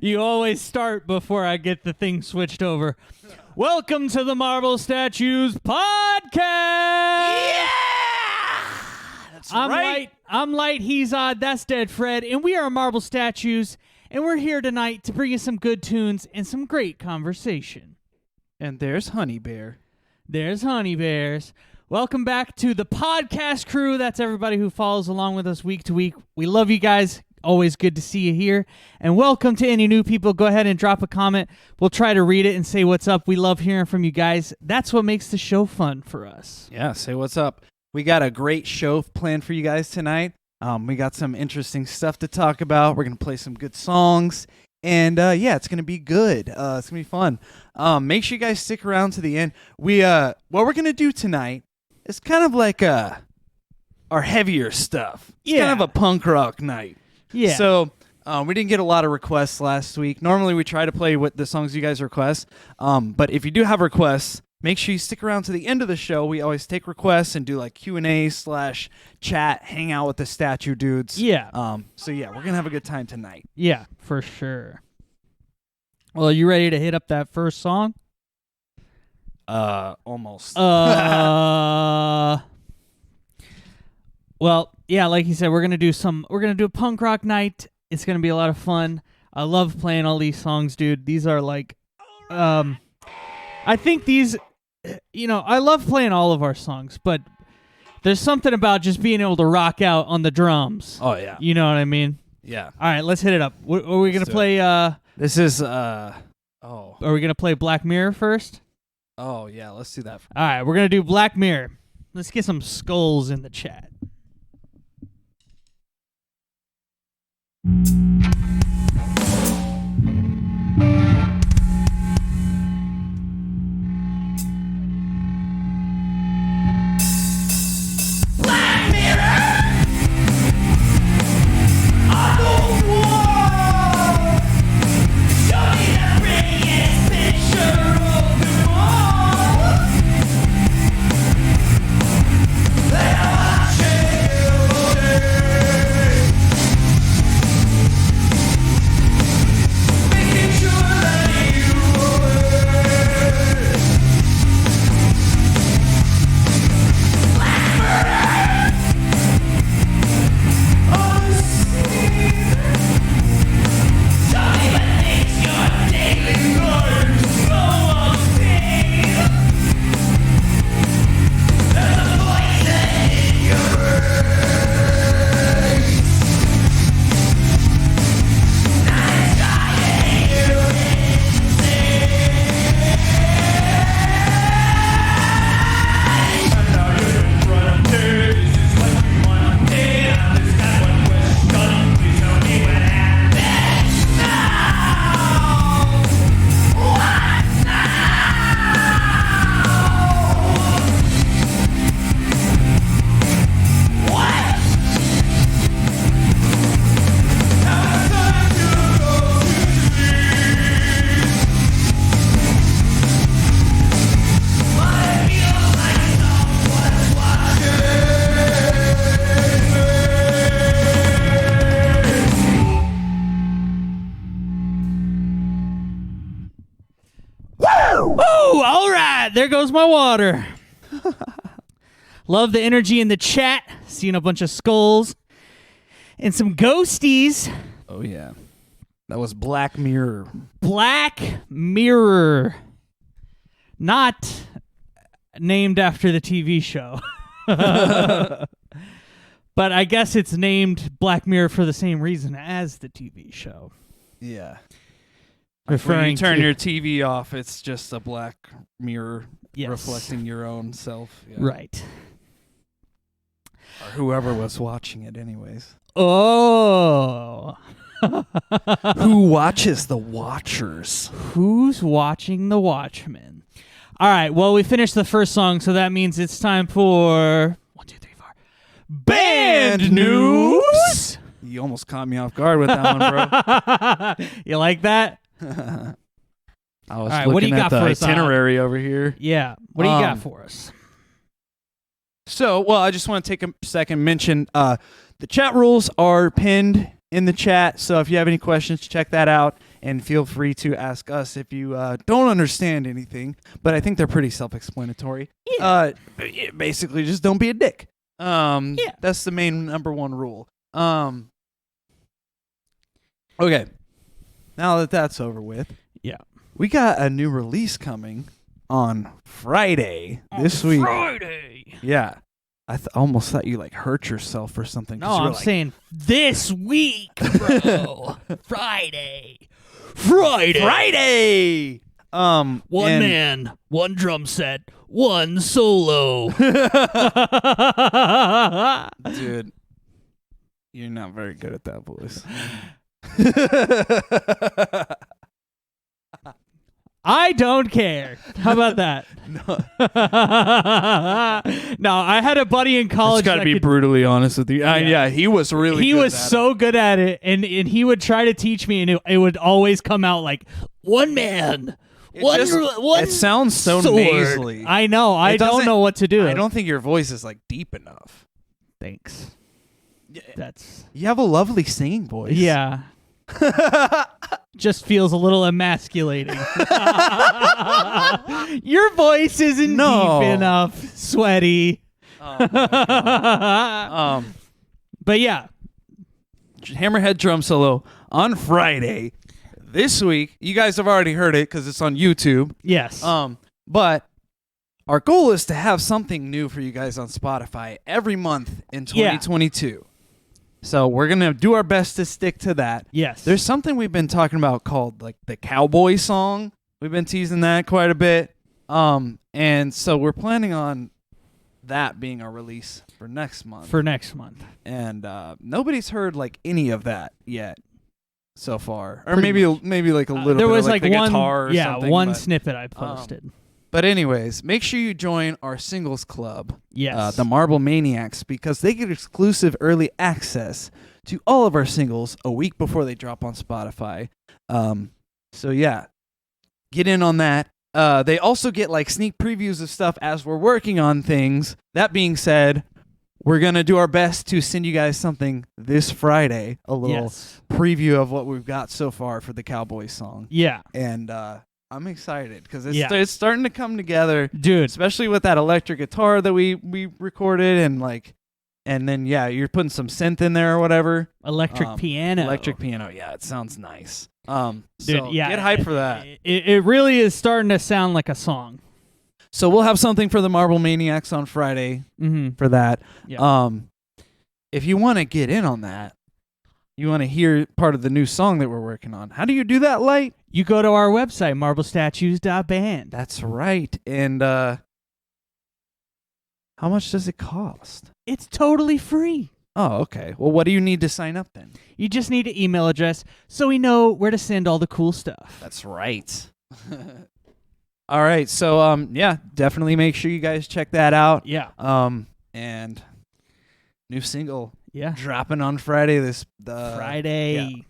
You always start before I get the thing switched over. Welcome to the Marble Statues Podcast! Yeah! That's right. I'm Light, he's Odd, that's Dead Fred, and we are Marble Statues, and we're here tonight to bring you some good tunes and some great conversation. And there's Honey Bear. There's Honey Bears. Welcome back to the podcast crew. That's everybody who follows along with us week to week. We love you guys. Always good to see you here. And welcome to any new people. Go ahead and drop a comment. We'll try to read it and say what's up. We love hearing from you guys. That's what makes the show fun for us. Yeah, say what's up. We got a great show planned for you guys tonight. We got some interesting stuff to talk about. We're going to play some good songs. And yeah, it's going to be good. It's going to be fun. Make sure you guys stick around to the end. What we're going to do tonight is kind of like our heavier stuff. It's kind of a punk rock night. Yeah. So we didn't get a lot of requests last week. Normally we try to play with the songs you guys request. But if you do have requests, make sure you stick around to the end of the show. We always take requests and do like Q&A/chat, hang out with the statue dudes. Yeah. So yeah, we're going to have a good time tonight. Yeah, for sure. Well, are you ready to hit up that first song? Almost. Well, yeah, like you said, we're gonna do a punk rock night. It's gonna be a lot of fun. I love playing all these songs, dude. These are like, I think these, I love playing all of our songs, but there's something about just being able to rock out on the drums. Oh yeah. You know what I mean? Yeah. All right, let's hit it up. Are we gonna play? This is Are we gonna play Black Mirror first? Oh yeah, let's do that. All right, we're gonna do Black Mirror. Let's get some skulls in the chat. Black Mirror on the wall. Show me the prettiest picture of them all. They are watching you. Making sure that you away. Black murder on the scene. Show me what makes your daily life so obscene. There's a poison in your brain. Now it's driving you insane. And now you don't run this is what you want to do. Now this got one question. Please tell me what happens now. What now? What? Now it's time to go to sleep. But it feels like someone's watching Woo! All right, there goes my water. Love the energy in the chat. Seeing a bunch of skulls and some ghosties. Oh yeah. That was Black Mirror. Black Mirror. Not named after the TV show. But I guess it's named Black Mirror for the same reason as the TV show. Yeah. Referring when you turn to your TV off, it's just a black mirror Yes. reflecting your own self. Yeah. Right. Or whoever was watching it anyways. Oh. Who watches the Watchers? Who's watching the Watchmen? All right, well, we finished the first song, so that means it's time for 1, 2, 3, 4. Band news. You almost caught me off guard with that one, bro. You like that? I was right, looking what do you at got the for us, itinerary over here. Yeah. What do you got for us? So, well, I just want to take a second and mention the chat rules are pinned in the chat. So if you have any questions, check that out. and feel free to ask us if you don't understand anything. But I think they're pretty self-explanatory. Yeah. Basically, just don't be a dick. That's the main number one rule. Okay, now that that's over with, Yeah. we got a new release coming on Friday this week. Friday. Yeah. I almost thought you like hurt yourself or something. 'cause No, you were I'm like, saying this week, bro. Friday. Friday. One man, one drum set, one solo. Dude, you're not very good at that voice. I don't care. How about that? No, I had a buddy in college. Just gotta that be could- brutally honest with you. Yeah, he was really. He good was at so good at it, and he would try to teach me, and it would always come out like one man. It One, just- one it sounds so sword. nasally. I know. I don't doesn't- know what to do. I don't think your voice is like deep enough. Thanks. That's You have a lovely singing voice. yeah. Just feels a little emasculating. Your voice isn't No. deep enough, sweaty. Oh my God. But yeah, Hammerhead drum solo on Friday this week. You guys have already heard it because it's on YouTube. yes. But our goal is to have something new for you guys on Spotify every month in 2022. So we're gonna do our best to stick to that. yes. There's something we've been talking about called like the cowboy song. We've been teasing that quite a bit. And so we're planning on that being our release for next month. for next month. And nobody's heard like any of that yet so far. Or Pretty maybe like a little there bit was of, like the one guitar or something. one but, snippet I posted. but anyways, make sure you join our singles club. Yes. The Marble Maniacs, because they get exclusive early access to all of our singles a week before they drop on Spotify. So yeah, get in on that. They also get like sneak previews of stuff as we're working on things. That being said, we're gonna do our best to send you guys something this Friday, a little yes. preview of what we've got so far for the Cowboy song. Yeah. And I'm excited because Yeah. it's starting to come together. Dude. Especially with that electric guitar that we recorded and then yeah, you're putting some synth in there or whatever. Electric piano. Electric piano, yeah, it sounds nice. Dude, So yeah. get hyped for that. It really is starting to sound like a song. So we'll have something for the Marble Maniacs on Friday Mm-hmm. for that. Yeah. If you want to get in on that, you want to hear part of the new song that we're working on. How do you do that, Light? You go to our website, marblestatues.band. That's right. And how much does it cost? It's totally free. Oh, okay. Well, what do you need to sign up then? You just need an email address so we know where to send all the cool stuff. That's right. All right. So, yeah, definitely make sure you guys check that out. Yeah. And new single Yeah. dropping on Friday. This Friday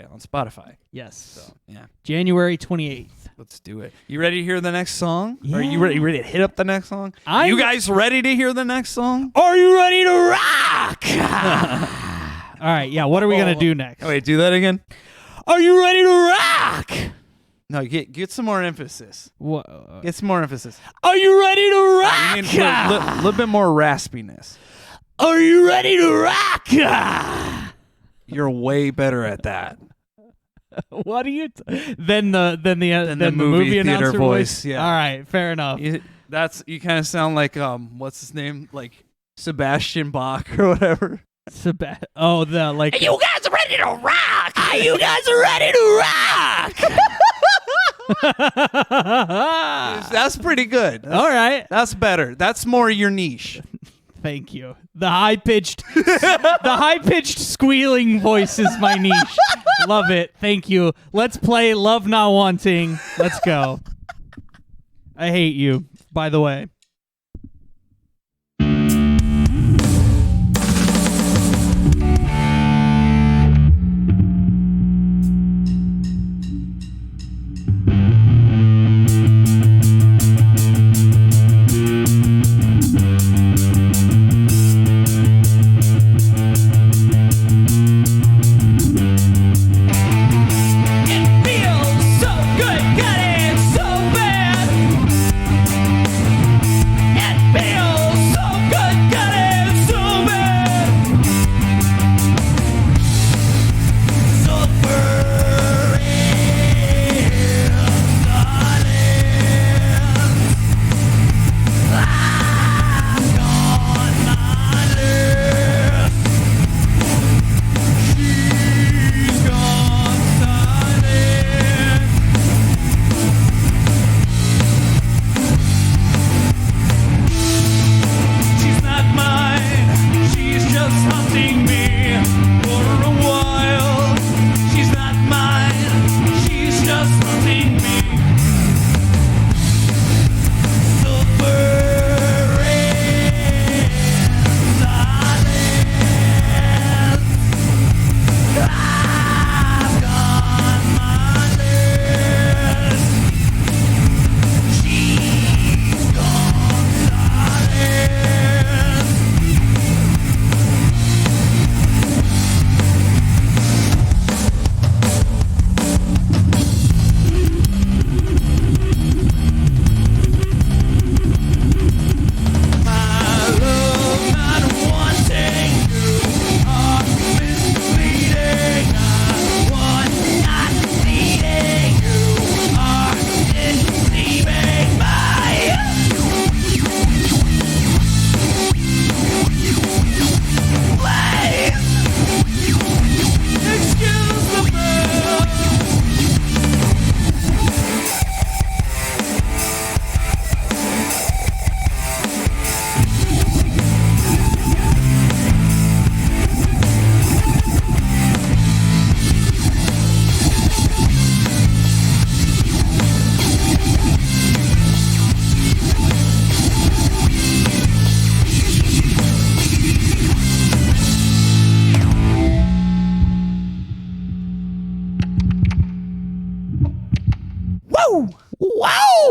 on Spotify. Yes. So, yeah, January 28th. let's do it. You ready to hear the next song? Yeah. Are you ready to hit up the next song? I'm- You guys ready to hear the next song? Are you ready to rock? All right. Yeah. What are we going to do next? Oh, wait, do that again. Are you ready to rock? No, get some more emphasis. Wha- Get some more emphasis. Are you ready to You rock? need a little bit more raspiness. Are you ready to rock? You're way better at that. What do you than the movie theater announcer voice, yeah. All right, fair enough. You kind of sound like what's his name, like Sebastian Bach or whatever. The like. You guys ready to rock? Are you guys ready to rock? That's pretty good. All right. That's better. That's more your niche. Thank you. The high pitched squealing voice is my niche. Love it. Thank you. Let's play Love Not Wanting. Let's go. I hate you, by the way. It feels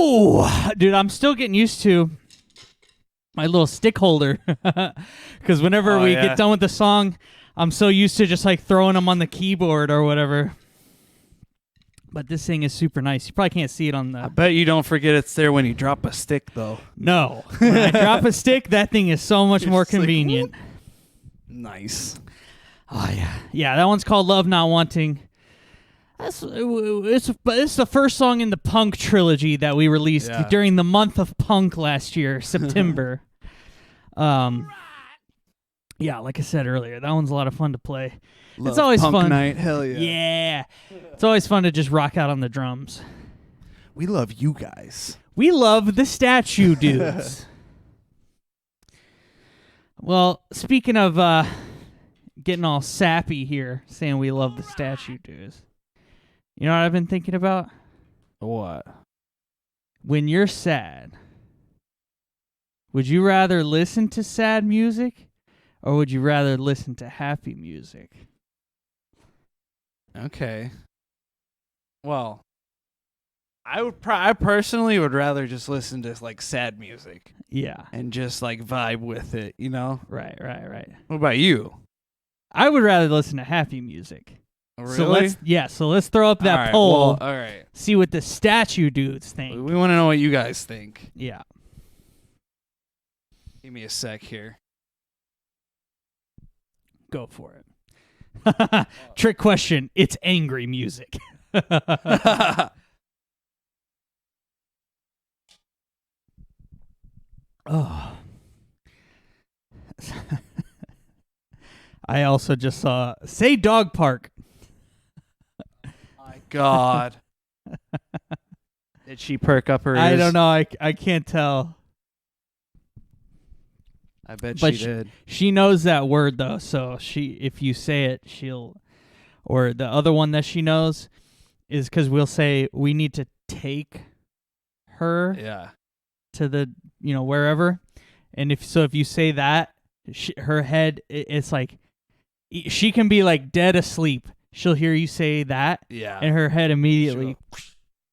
Woo! Dude, I'm still getting used to my little stick holder. Because whenever we get done with the song, I'm so used to just like throwing them on the keyboard or whatever. But this thing is super nice. You probably can't see it on the... I bet you don't forget it's there when you drop a stick, though. No. When I drop a stick, that thing is so much more convenient. Nice. Oh, yeah. Yeah, that one's called Love Not Wanting. It's the first song in the Punk trilogy that we released during the month of Punk last year, September. Yeah, like I said earlier, that one's a lot of fun to play. It's always Punk fun. Night, hell yeah. Yeah. It's always fun to just rock out on the drums. We love you guys. We love the statue dudes. Well, speaking of getting all sappy here, saying we love the statue dudes, you know what I've been thinking about? What? When you're sad, would you rather listen to sad music or would you rather listen to happy music? Okay. Well, I personally would rather just listen to like sad music. Yeah. And just like vibe with it, you know? Right. What about you? I would rather listen to happy music. Really? So let's throw up that All right, poll. well, all right. See what the statue dudes think. We want to know what you guys think. Yeah. Give me a sec here. Go for it. Trick question. It's angry music. Oh. I also just saw say dog park. My God. Did she perk up her ears? I don't know. I can't tell. I bet But she did. She knows that word though, so if you say it, she'll. Or the other one that she knows is because we'll say we need to take her to the wherever, and if you say that, her head it's like she can be like dead asleep. She'll hear you say that, and her head immediately.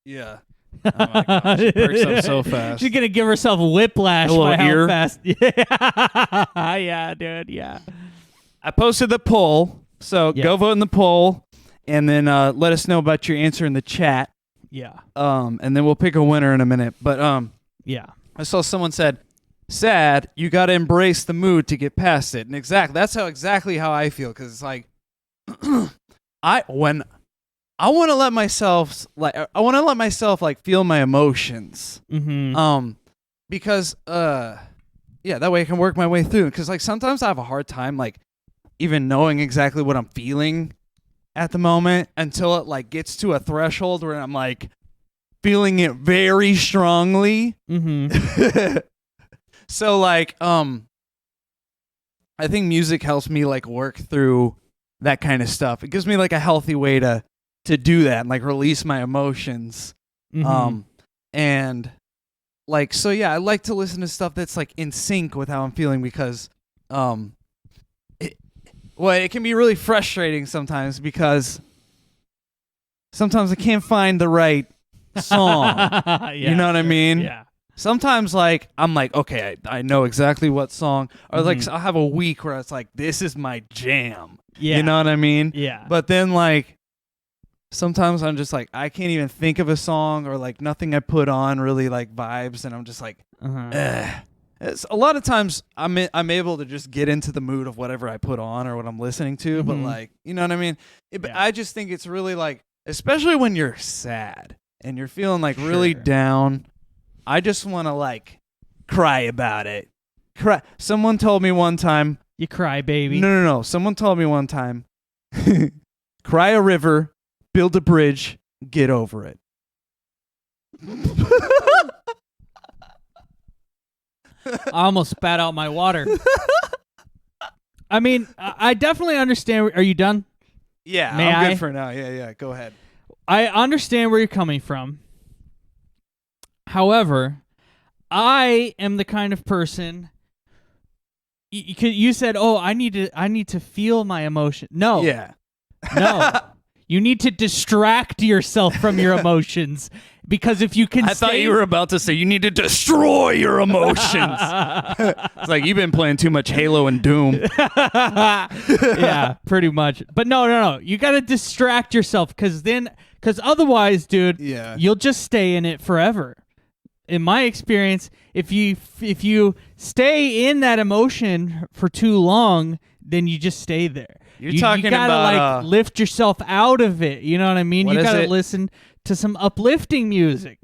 Yeah. Oh my gosh, she perks up so fast. She's gonna give herself a whiplash by how fast. Yeah, dude. Yeah. I posted the poll, so go vote in the poll, and then let us know about your answer in the chat. Yeah. And then we'll pick a winner in a minute. But yeah. I saw someone said, "Sad, you got to embrace the mood to get past it." And that's exactly how I feel, because it's like, I want to let myself feel my emotions. Mm-hmm. Because that way I can work my way through. Because like sometimes I have a hard time like even knowing exactly what I'm feeling at the moment until it like gets to a threshold where I'm like feeling it very strongly. Mm-hmm. So like I think music helps me like work through that kind of stuff. It gives me like a healthy way to do that and like release my emotions. Mm-hmm. And like so I like to listen to stuff that's like in sync with how I'm feeling, because it can be really frustrating sometimes, because sometimes I can't find the right song. You know what I mean? Yeah. Sometimes like I'm like, okay, I know exactly what song, or like I'll have a week where it's like, this is my jam. Yeah. You know what I mean? Yeah. But then like sometimes I'm just like, I can't even think of a song, or like nothing I put on really like vibes, and I'm just like, It's, a lot of times I'm able to just get into the mood of whatever I put on or what I'm listening to, but like, you know what I mean? I just think it's really like, especially when you're sad and you're feeling like really down, I just want to like cry about it. Cry. Someone told me one time, you cry, baby. No. Someone told me one time, cry a river, build a bridge, get over it. I almost spat out my water. I mean, I definitely understand. Are you done? Yeah, May I'm I? good for now. Yeah, go ahead. I understand where you're coming from. However, I am the kind of person. You said, "Oh, I need to feel my emotion." No. Yeah. No. You need to distract yourself from your emotions. Because if you can I thought you were about to say you need to destroy your emotions. It's like you've been playing too much Halo and Doom. Yeah, pretty much. But no. You got to distract yourself because otherwise, dude, Yeah. you'll just stay in it forever. In my experience, if you stay in that emotion for too long, then you just stay there. You're talking you gotta, about, like lift yourself out of it. You know what I mean? What You is gotta it? listen to some uplifting music.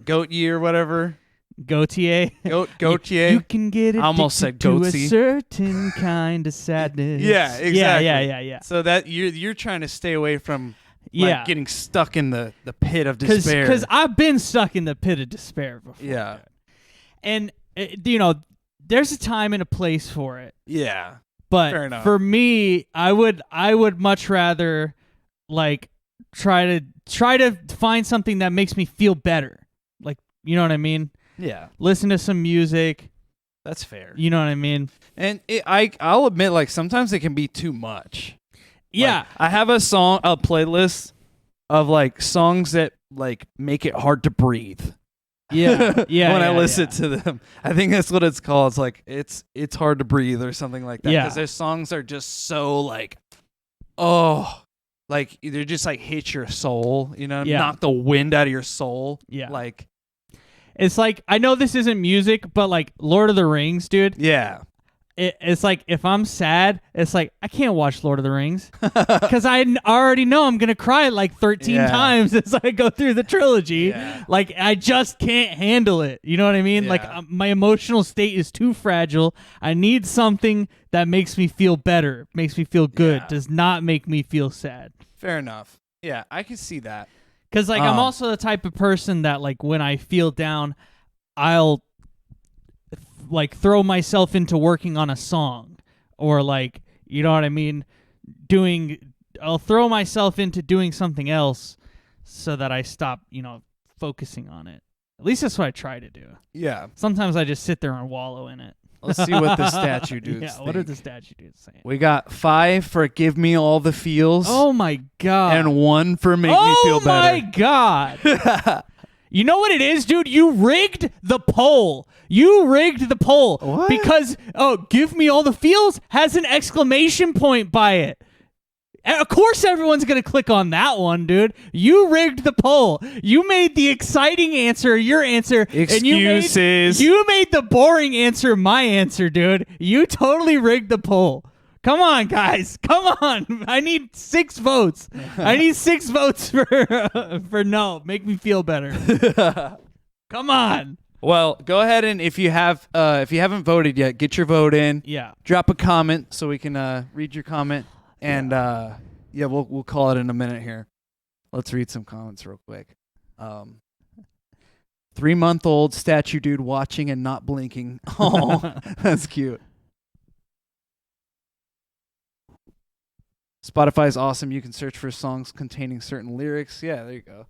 Goat year, whatever. Gautier. Gautier. You can get I almost said addicted to a goatsy. certain kind of sadness. Yeah, exactly. Yeah. So that you're trying to stay away from Yeah. getting stuck in the pit of despair. Because I've been stuck in the pit of despair before. Yeah. And, there's a time and a place for it. Yeah. But Fair enough. for me, I would much rather like try to find something that makes me feel better. Like, you know what I mean? Yeah. Listen to some music. That's fair. You know what I mean? And I'll admit, like, sometimes it can be too much. Yeah. Like, I have a playlist of like songs that like make it hard to breathe. Yeah. Yeah. when I yeah, listen yeah. to them, I think that's what it's called. It's like it's hard to breathe or something like that. Yeah. Because their songs are just so like, oh, like they're just like hit your soul. You know, Yeah. knock the wind out of your soul. Yeah. Like, It's like, I know this isn't music, but like Lord of the Rings, dude. yeah. It's like if I'm sad, it's like I can't watch Lord of the Rings because already know I'm gonna cry like 13 Yeah. times as I go through the trilogy. Yeah. Like I just can't handle it. You know what I mean? Yeah. Like my emotional state is too fragile. I need something that makes me feel better, makes me feel good, Yeah. does not make me feel sad. Fair enough. Yeah, I can see that. Because like I'm also the type of person that like when I feel down, I'll like throw myself into working on a song or like, you know what I mean? I'll throw myself into doing something else so that I stop, focusing on it. At least that's what I try to do. Yeah. Sometimes I just sit there and wallow in it. Let's see what the statue dudes Yeah, think. what are the statue dudes saying? We got 5 for Give Me All the Feels. Oh my god. And 1 for Make Me Feel Oh my Better. god. You know what it is, dude? You rigged the poll. You rigged the poll. What? Because, Give Me All the Feels has an exclamation point by it. And of course everyone's going to click on that one, dude. You rigged the poll. You made the exciting answer your answer. Excuses. And you made the boring answer my answer, dude. You totally rigged the poll. Come on, guys. Come on. I need 6 votes. I need 6 votes for no. Make me feel better. Come on. Well, go ahead and if you haven't voted yet, get your vote in. Yeah. Drop a comment so we can read your comment. And we'll call it in a minute here. Let's read some comments real quick. 3-month-old statue dude watching and not blinking. Oh, that's cute. Spotify's awesome. You can search for songs containing certain lyrics. Yeah, there you go.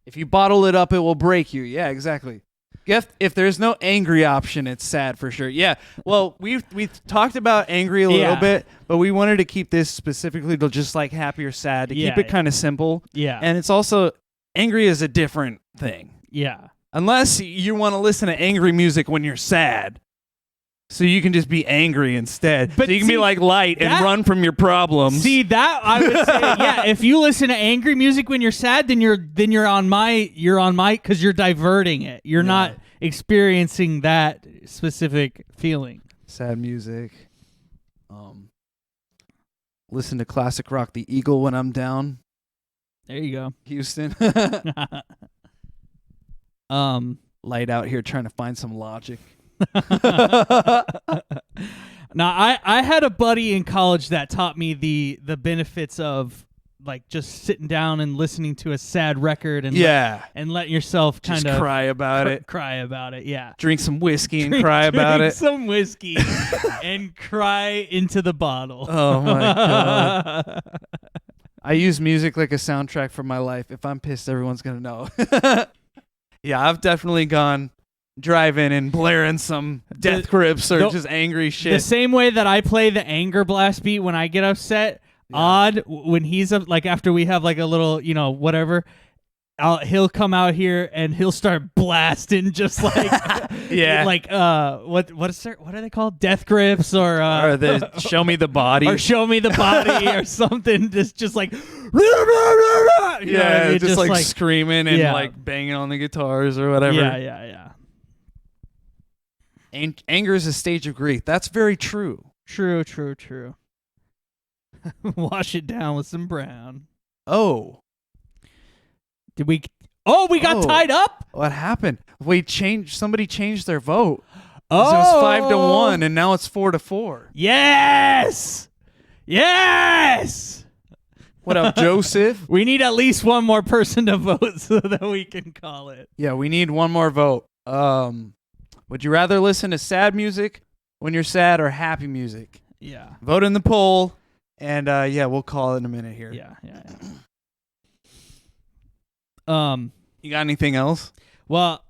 If you bottle it up, it will break you. Yeah, exactly. If there's no angry option, it's sad for sure. Yeah. Well, we've talked about angry a little bit, but we wanted to keep this specifically to just like happy or sad to keep it kind of simple. Yeah. And it's also angry is a different thing. Yeah. Unless you want to listen to angry music when you're sad. So you can just be angry instead. But so you can be see, like light and run from your problems. See that I would say, yeah. If you listen to angry music when you're sad, then you're on my because you're diverting it. You're not experiencing that specific feeling. Sad music. Listen to classic rock, The Eagle when I'm down. There you go. Houston. Light out here trying to find some logic. Now I had a buddy in college that taught me the benefits of like just sitting down and listening to a sad record and let yourself kind just of cry about it. Cry about it, yeah. Drink some whiskey and cry about Drink it. some whiskey and cry into the bottle. Oh my god. I use music like a soundtrack for my life. If I'm pissed, everyone's gonna know. Yeah, I've definitely gone driving and blaring some Death Grips or just angry shit. The same way that I play the anger blast beat when I get upset, Odd when he's like after we have like a little, whatever, he'll come out here and he'll start blasting just like Yeah. like what are they called, death grips or the show me the body. or show me the body or something, just like you know what I mean? just like screaming and Yeah. like banging on the guitars or whatever. yeah. Anger is a stage of grief. That's very true. True. Wash it down with some brown. Oh, Did we? Oh, we got Oh. tied up. what happened? Somebody changed their vote. Oh, So it was 5-1, and now it's 4-4. Yes. What up, Joseph? We need at least one more person to vote so that we can call it. Yeah, we need one more vote. Would you rather listen to sad music when you're sad or happy music? Yeah. Vote in the poll, and we'll call it in a minute here. Yeah. You got anything else? Well,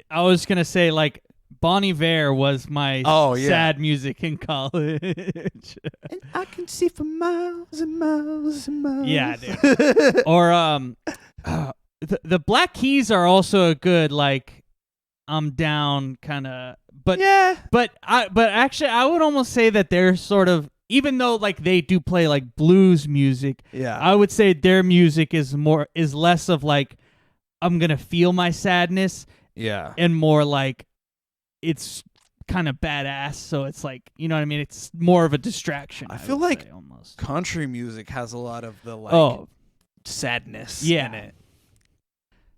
I was gonna say like Bon Iver was my sad music in college. And I can see for miles and miles and miles. Yeah, dude. Or the Black Keys are also a good like I'm down kind of, but yeah. but actually I would almost say that they're sort of, even though like they do play like blues music, Yeah. I would say their music is less of like I'm gonna feel my sadness Yeah. and more like it's kind of badass. So it's like, you know what I mean? It's more of a distraction. I feel would like say, almost. Country music has a lot of the like sadness in it.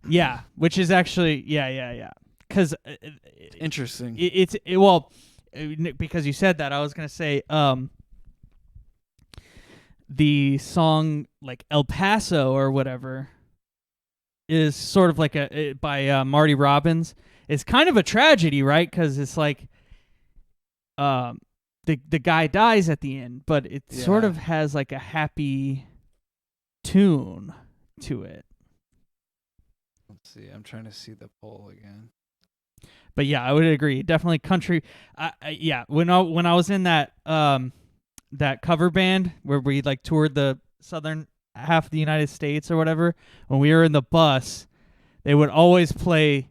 Yeah, which is actually yeah. Because Interesting. because you said that, I was gonna say the song like El Paso or whatever is sort of like by Marty Robbins. It's kind of a tragedy, right? Because it's like the guy dies at the end, but it sort of has like a happy tune to it. Let's see. I'm trying to see the poll again. But yeah, I would agree. Definitely country. When I was in that that cover band where we like toured the southern half of the United States or whatever, when we were in the bus, they would always play,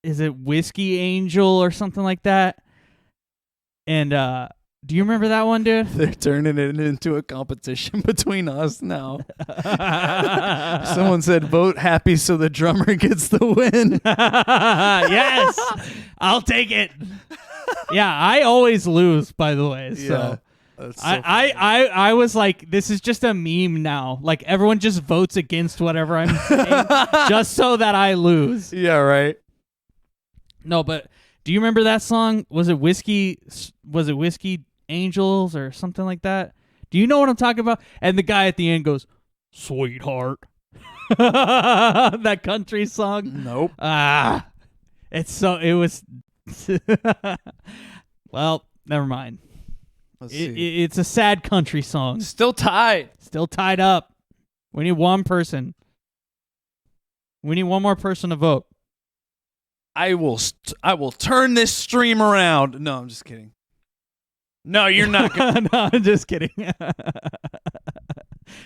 is it Whiskey Angel or something like that? And do you remember that one, dude? They're turning it into a competition between us now. Someone said vote happy so the drummer gets the win. Yes, I'll take it. Yeah, I always lose, by the way. So That's so I was like, this is just a meme now. Like everyone just votes against whatever I'm saying just so that I lose. yeah, right. No, but do you remember that song? Was it Whiskey Angels or something like that? Do you know what I'm talking about? And the guy at the end goes, "Sweetheart." That country song. Nope. It was well, never mind. Let's see. It's a sad country song. Still tied. Still tied up. We need one person. We need one more person to vote. I will turn this stream around. No, I'm just kidding. No, you're not gonna. No, I'm just kidding.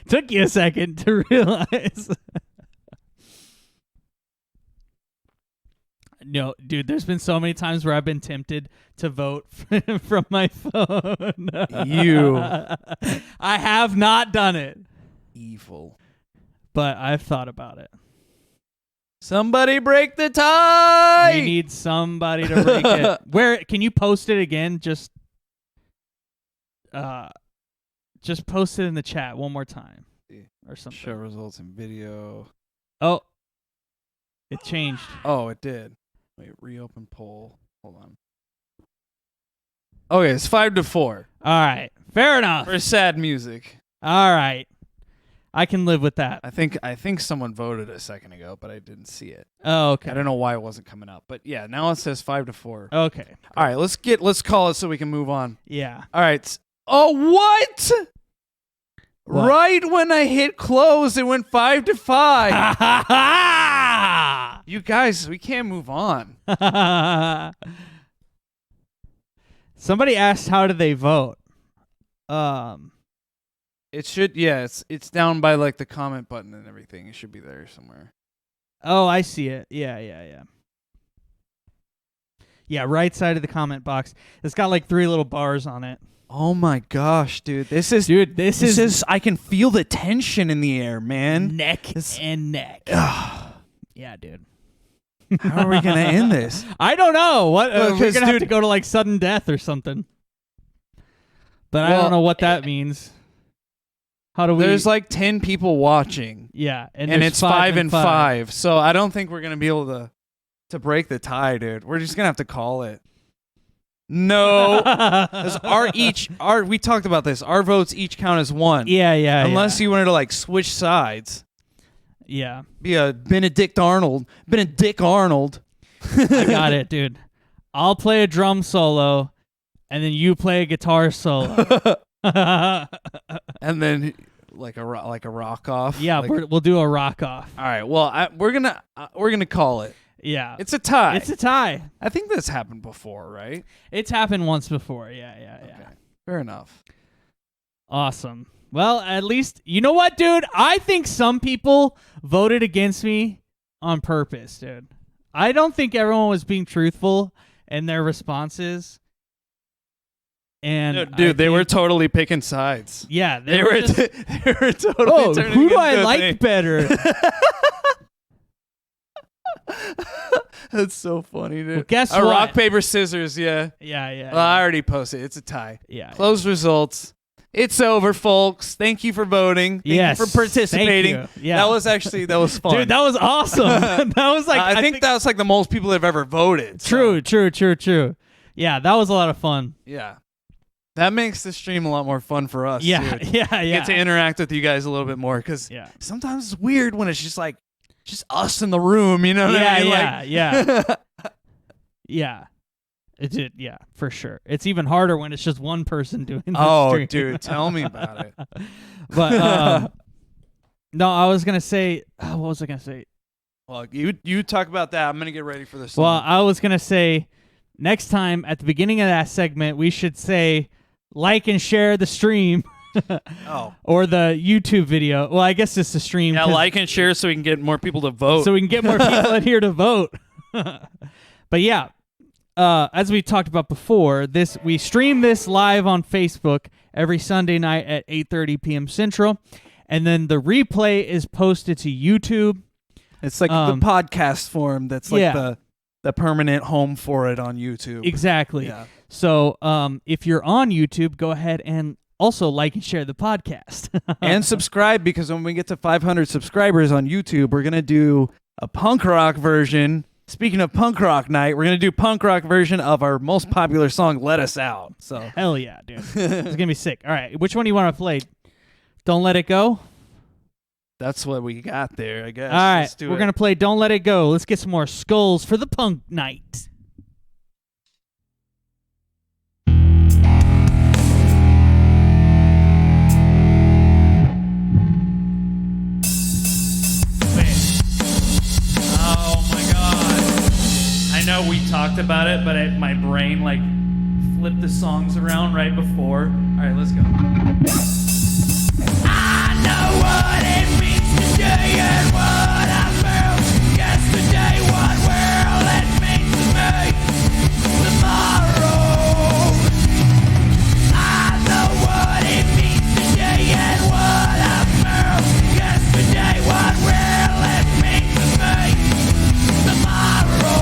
Took you a second to realize. No, dude, there's been so many times where I've been tempted to vote from my phone. You. I have not done it, Evil. but I've thought about it. Somebody break the tie. We need somebody to break it. Where can you post it again? Just post it in the chat one more time or something. Show results in video. Oh, it changed. Oh, it did. Wait, reopen poll. Hold on. Okay, it's 5-4 All right, fair enough. for sad music. All right, I can live with that. I think someone voted a second ago, but I didn't see it. Oh, okay. I don't know why it wasn't coming up, but yeah, now it says 5-4. Okay. All right, let's call it so we can move on. Yeah. All right. Oh, what? What? Right when I hit close, it went 5-5. You guys, we can't move on. Somebody asked how do they vote. It should, yeah. It's down by like the comment button and everything. It should be there somewhere. Oh, I see it. Yeah. Yeah, right side of the comment box. It's got like 3 little bars on it. Oh my gosh, dude! This is I can feel the tension in the air, man. Neck This- and neck. Ugh. Yeah, dude. How are we gonna end this? I don't know. What Well, we're 'cause, gonna have to dude- go to like sudden death or something. But I Well, don't know what that means. How do we? There's like 10 people watching, yeah, and and there's it's 5 and 5. So I don't think we're gonna be able to break the tie, dude. We're just gonna have to call it. No, 'cause we talked about this. Our votes each count as 1. yeah. Unless you wanted to like switch sides, Yeah, be a Benedict Arnold. I got it, dude. I'll play a drum solo, and then you play a guitar solo. And then like a rock off. Yeah, Like- we'll do a rock off. all right. Well, we're gonna call it. Yeah, It's a tie. it's a tie. I think this happened before, right? It's happened once before. Yeah. Okay. Fair enough. Awesome. Well, at least you know what, dude. I think some people voted against me on purpose, dude. I don't think everyone was being truthful in their responses. And Dude, they were think- totally picking sides. yeah, They were just, they were totally. oh, turning who do it I into a like thing. better? That's so funny, dude. Well, guess a what? rock paper scissors. Yeah. Yeah. Well, I already posted. It's a tie. yeah. Close results. It's over, folks. Thank you for voting. Thank Yes, you for participating. thank you. Yeah. That was fun. Dude, that was awesome. that was like I think that was like the most people that have ever voted. so- True. Yeah, that was a lot of fun. Yeah. That makes the stream a lot more fun for us. Yeah, dude. yeah. Get to interact with you guys a little bit more because Yeah. sometimes it's weird when it's just us in the room. You know what I mean? Yeah. Yeah. It did, yeah, for sure. It's even harder when it's just one person doing the Oh, stream. dude, tell me about it. But no, I was gonna say, what was I gonna say? Well, you talk about that. I'm gonna get ready for this. Well, I was gonna say next time at the beginning of that segment, we should say like and share the stream. Oh. Or the YouTube video. Well, I guess it's the stream. Yeah, 'cause- like and share so we can get more people to vote. so we can get more people in here to vote. But yeah, as we talked about before, we stream this live on Facebook every Sunday night at 8:30 p.m. Central, and then the replay is posted to YouTube. It's like the podcast form that's like yeah. the permanent home for it on YouTube. Exactly. Yeah. So if you're on YouTube, go ahead and also like and share the podcast. And subscribe, because when we get to 500 subscribers on YouTube, we're going to do a punk rock version. Speaking of punk rock night, we're going to do punk rock version of our most popular song, Let Us Out. So Hell yeah, dude. It's going to be sick. All right. Which one do you want to play? Don't Let It Go? that's what we got there, I guess. All right. Let's do We're it. going to play Don't Let It Go. Let's get some more skulls for the punk night. Oh my god. I know we talked about it, but my brain like flipped the songs around right before. Alright, let's go. I know what it means today and what I felt yesterday, what will it mean to me tomorrow. I know what it means today and what I felt yesterday, what will it mean to me tomorrow.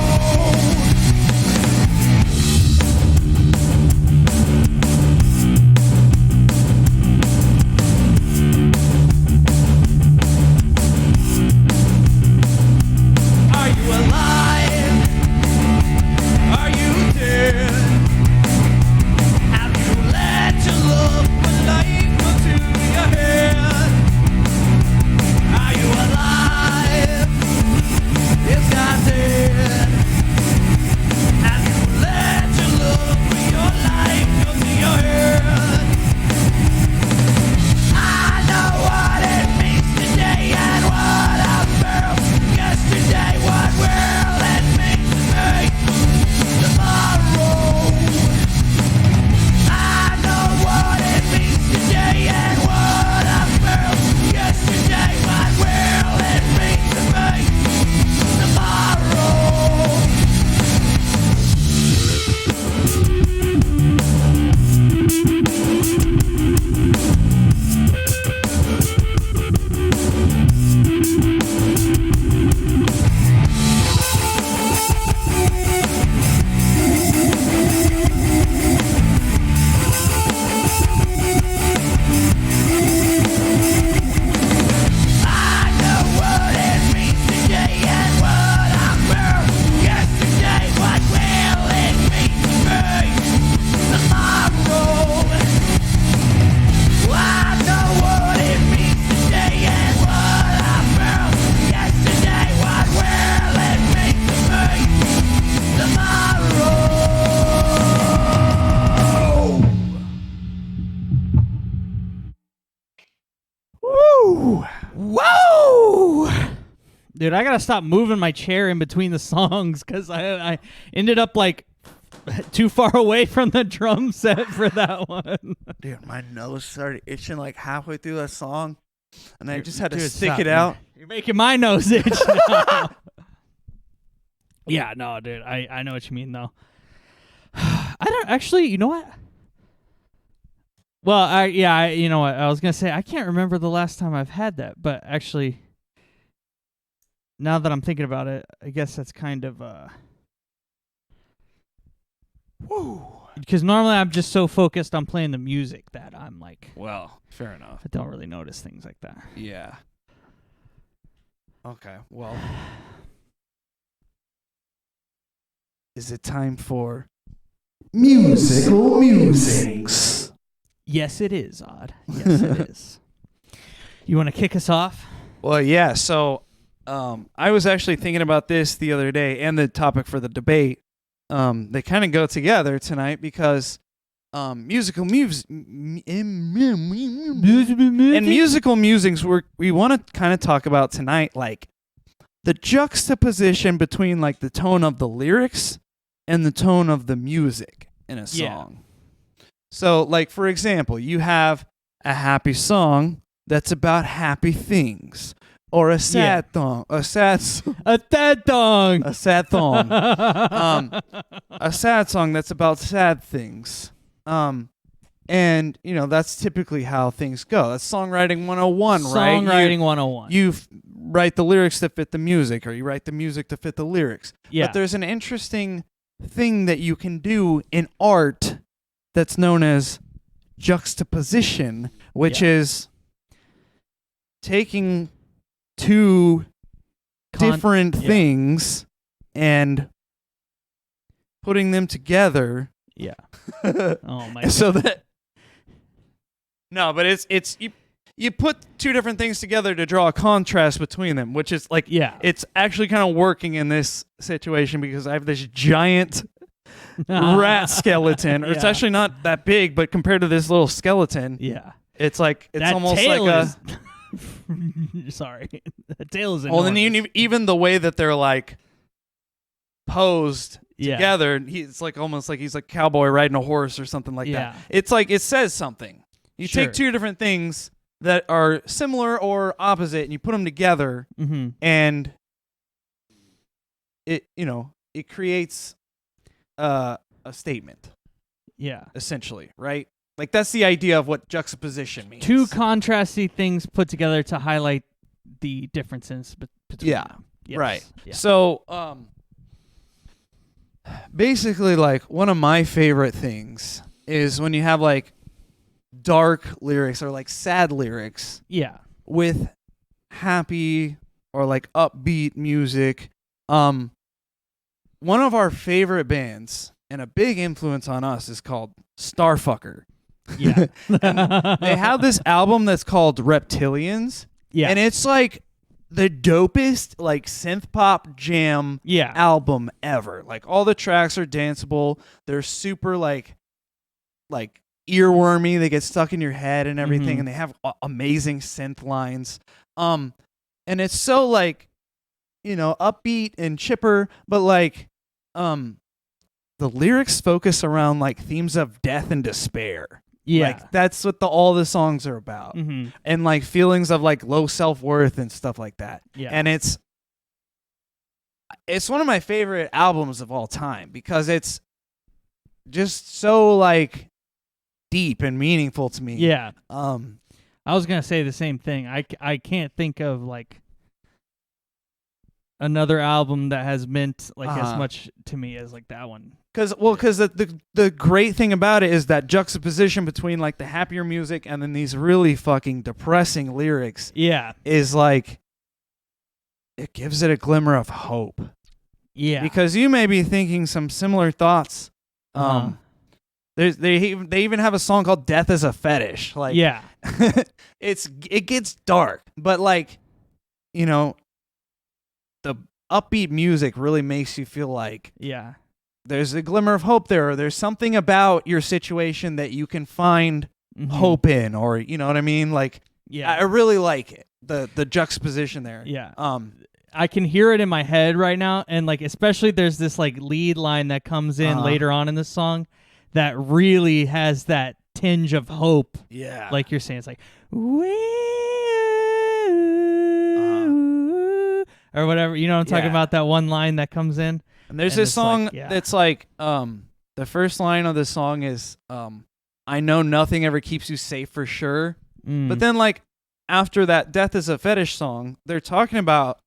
Dude, I gotta stop moving my chair in between the songs because I ended up like too far away from the drum set for that one. Dude, my nose started itching like halfway through that song, and I just had to Dude, stick stop, it out. man. You're making my nose itch now. Yeah, no, dude. I know what you mean, though. I don't actually. You know what? Well, you know what? I was gonna say I can't remember the last time I've had that, but actually, now that I'm thinking about it, I guess that's kind of because normally I'm just so focused on playing the music that I'm like, Well, fair enough. I don't really notice things like that. Yeah. Okay, well. Is it time for musical musings? Yes, it is, Odd. Yes, it is. You want to kick us off? Well, yeah, so I was actually thinking about this the other day and the topic for the debate. They kind of go together tonight because musical and musical musings we want to kind of talk about tonight, like the juxtaposition between like the tone of the lyrics and the tone of the music in a song. So, like, for example, you have a happy song that's about happy things, or a sad song, a sad song, A sad song. a sad song, a sad song that's about sad things. And you know that's typically how things go. That's songwriting 101, right? Songwriting 101. You write the lyrics to fit the music, or you write the music to fit the lyrics. Yeah. But there's an interesting thing that you can do in art that's known as juxtaposition, which is taking two different things and putting them together. Yeah. Oh my. So that but it's you put two different things together to draw a contrast between them, which is like it's actually kind of working in this situation because I have this giant rat skeleton, or it's actually not that big, but compared to this little skeleton, it's like it's that almost tail like is sorry, the tail is well, enormous. then even the way that they're like posed together, it's like almost like he's like a cowboy riding a horse or something like that. It's like it says something. You take two different things that are similar or opposite, and you put them together, and it it creates a statement. Yeah. Essentially, right? Like that's the idea of what juxtaposition means. Two contrasty things put together to highlight the differences between them. Yes. Right. Yeah. So, basically, like one of my favorite things is when you have like dark lyrics or like sad lyrics. Yeah. With happy or like upbeat music. One of our favorite bands and a big influence on us is called Starfucker. Yeah. They have this album that's called Reptilians. Yeah. And it's like the dopest like synth pop jam album ever. Like all the tracks are danceable. They're super like earwormy. They get stuck in your head and everything, and they have amazing synth lines. And it's so like upbeat and chipper, but like the lyrics focus around like themes of death and despair. Yeah. Like that's what all the songs are about. And like feelings of like low self-worth and stuff like that. Yeah. And it's one of my favorite albums of all time because it's just so like deep and meaningful to me. Yeah. I was going to say the same thing. I can't think of like another album that has meant like as much to me as like that one. Because the great thing about it is that juxtaposition between like the happier music and then these really fucking depressing lyrics. Yeah, is like it gives it a glimmer of hope. Yeah, because you may be thinking some similar thoughts. They even have a song called "Death is a Fetish." Like, yeah, it gets dark, but like the upbeat music really makes you feel like there's a glimmer of hope there, or there's something about your situation that you can find hope in, or you know what I mean? Like, I really like it. The juxtaposition there. Yeah. I can hear it in my head right now, and like especially there's this like lead line that comes in later on in the song that really has that tinge of hope. Yeah. Like you're saying, it's like woo, or whatever. You know what I'm talking about? That one line that comes in. And there's and this it's song like, yeah. that's like the first line of the song is I know nothing ever keeps you safe for sure. But then like after that Death is a Fetish song, they're talking about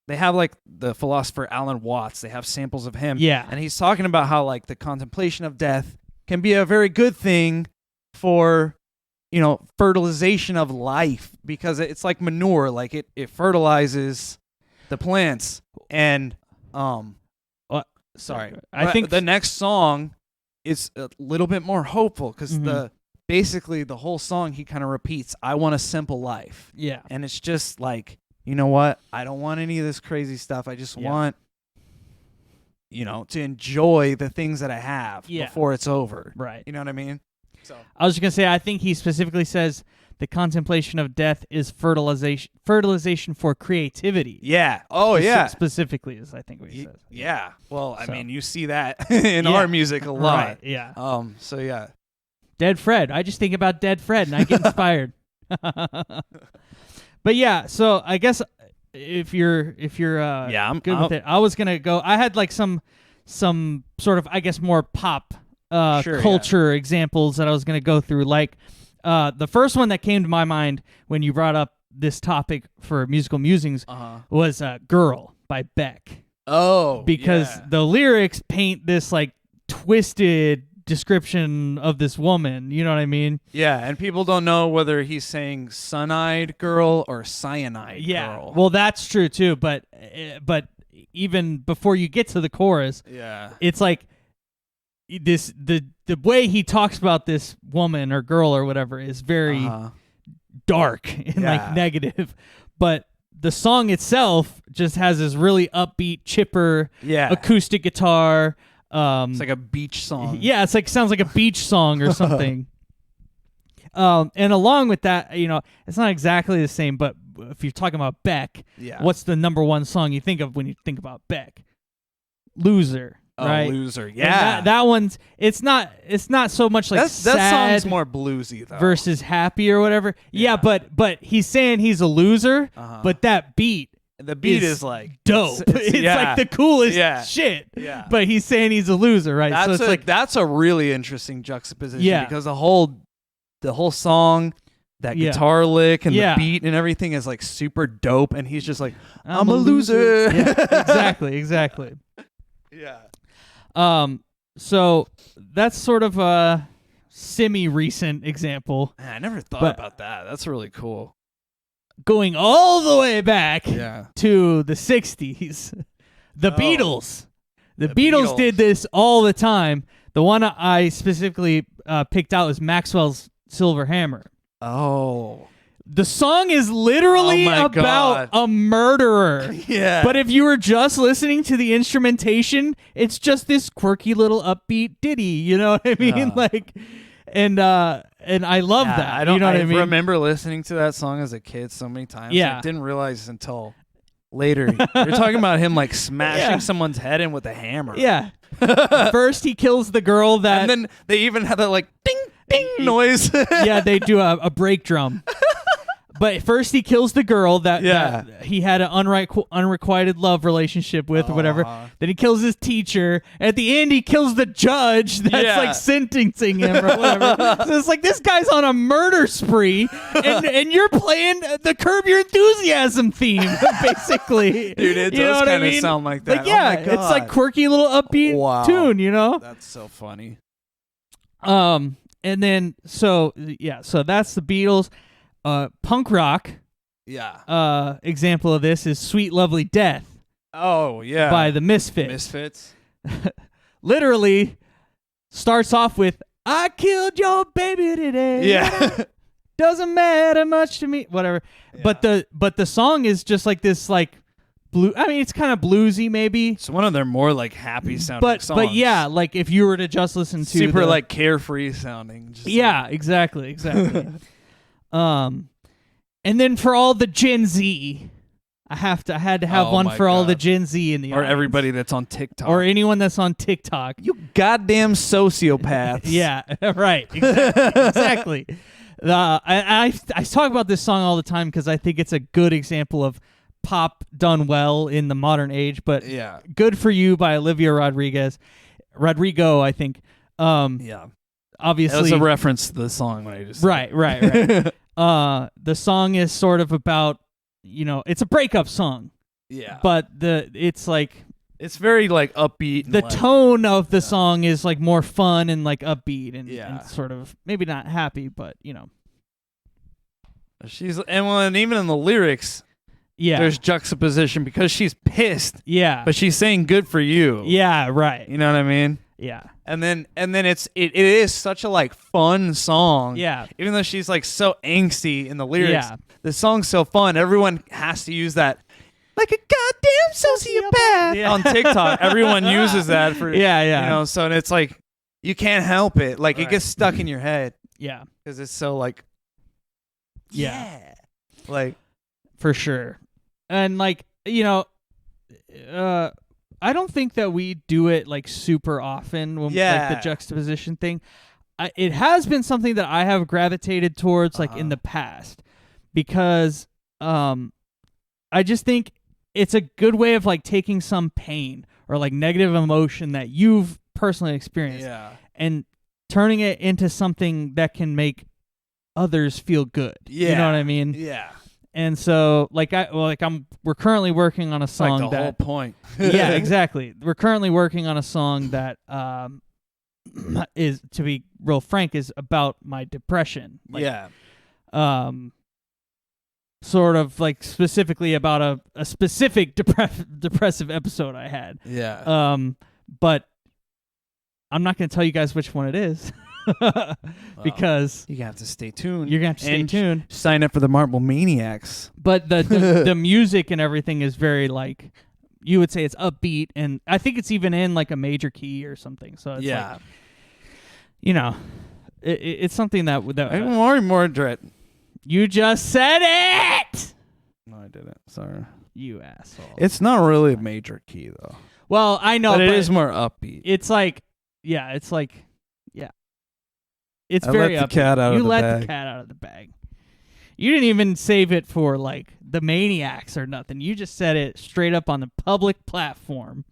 they have like the philosopher Alan Watts. They have samples of him. Yeah. And he's talking about how like the contemplation of death can be a very good thing for, you know, fertilization of life, because it's like manure, like it fertilizes the plants. And sorry, I think the next song is a little bit more hopeful, because basically the whole song he kind of repeats, I want a simple life. Yeah. And it's just like, you know what? I don't want any of this crazy stuff. I just want, you know, to enjoy the things that I have before it's over. Right. You know what I mean? So I was just gonna say, I think he specifically says the contemplation of death is fertilization for creativity. yeah. Oh yeah. Specifically is I think what he says. Yeah. Well, I So. mean, you see that in our music a lot. Right. Yeah. So yeah. Dead Fred. I just think about Dead Fred and I get inspired. But yeah, so I guess if you're I'm good with it, I was gonna go. I had like some sort of I guess more pop culture examples that I was gonna go through. Like the first one that came to my mind when you brought up this topic for musical musings was "Girl" by Beck. Oh, because the lyrics paint this like twisted description of this woman, you know what I mean? Yeah, and people don't know whether he's saying sun-eyed girl or cyanide girl. Well, that's true too, but even before you get to the chorus, it's like this the way he talks about this woman or girl or whatever is very dark and like negative, but the song itself just has this really upbeat, chipper acoustic guitar. It's like a beach song. Yeah, it's like sounds like a beach song or something. And along with that, you know, it's not exactly the same, but if you're talking about Beck, what's the number one song you think of when you think about Beck? Loser. Right? Loser. Yeah. That one's it's not so much like sad that song's more bluesy though. versus happy or whatever. Yeah, but he's saying he's a loser, but that beat the beat is like dope. It's like the coolest shit. Yeah. But he's saying he's a loser, right? That's so it's like that's a really interesting juxtaposition because the whole song, that guitar lick and the beat and everything is like super dope, and he's just like, I'm a loser. Exactly. Yeah. So that's sort of a semi-recent example. Man, I never thought about that. That's really cool. Going all the way back Yeah. to the 60s. The Beatles. The Beatles did this all the time. The one I specifically picked out was Maxwell's Silver Hammer. Oh. The song is literally about a murderer. Yeah. But if you were just listening to the instrumentation, it's just this quirky little upbeat ditty, you know what I mean? Like and I love that. You know what I mean? I remember listening to that song as a kid so many times. Yeah. I didn't realize until later. You're talking about him like smashing someone's head in with a hammer. Yeah. First he kills the girl that and then they even have that like ding ding noise. Yeah, they do a break drum. But first he kills the girl that he had an unrequited love relationship with or whatever. Then he kills his teacher. At the end, he kills the judge that's like sentencing him or whatever. So it's like this guy's on a murder spree, and you're playing the Curb Your Enthusiasm theme, basically. Dude, it does kind of sound like that. Like, yeah, it's like quirky little upbeat tune, you know? That's so funny. And then, so that's the Beatles. Punk rock example of this is Sweet Lovely Death. Oh, yeah. By the Misfits. Misfits. Literally starts off with, I killed your baby today. Yeah. Doesn't matter much to me. Whatever. Yeah. But the song is just like this like blue. I mean, it's kind of bluesy maybe. It's one of their more like happy sounding songs. But yeah, like if you were to just listen to super like carefree sounding. Just exactly. And then for all the Gen Z, I had to have Oh one my for all the God. Gen Z in the Or audience. everybody that's on TikTok. or anyone that's on TikTok. you goddamn sociopaths. Yeah, right. Exactly. I talk about this song all the time because I think it's a good example of pop done well in the modern age. But Yeah. "Good for You" by Olivia Rodrigo, I think. Yeah. Obviously, That was a reference to the song when I just right. The song is sort of about, it's a breakup song, Yeah. but it's like It's very like upbeat. the and, like, tone of the song is like more fun and like upbeat and, Yeah. and sort of maybe not happy, but and even in the lyrics, yeah, there's juxtaposition because she's pissed, yeah, but she's saying "good for you." yeah, right, You know what I mean? yeah, And then it is such a like fun song. yeah, Even though she's like so angsty in the lyrics, Yeah. the song's so fun. Everyone has to use that. Like a goddamn sociopath Yeah. on TikTok. Everyone uses that for yeah. so it's like you can't help it. Like Right. it gets stuck in your head Yeah, because it's so like Yeah. like for sure. And like, I don't think that we do it like super often when like Yeah. the juxtaposition thing. It has been something that I have gravitated towards like in the past because I just think it's a good way of like taking some pain or like negative emotion that you've personally experienced and turning it into something that can make others feel good. You know what I mean? Yeah. And so we're currently working on a It's like song the whole that point. yeah, exactly. We're currently working on a song that is, to be real frank, is about my depression. Like, yeah. Sort of like specifically about a specific depressive episode I had. Yeah. But I'm not going to tell you guys which one it is because You have to stay tuned. you're going to have to stay And tuned. sign up for the Marble Maniacs. But the music and everything is very like, you would say it's upbeat, and I think it's even in like a major key or something. So it's like, it's something that I'm more dread. you just said it. No, I didn't. Sorry. You asshole. It's not really a major key though. Well, I know, but it is more upbeat. It's like, yeah. It's I very let the upbeat. cat out you of the let bag. the cat out of the bag. You didn't even save it for like the Maniacs or nothing. You just said it straight up on the public platform.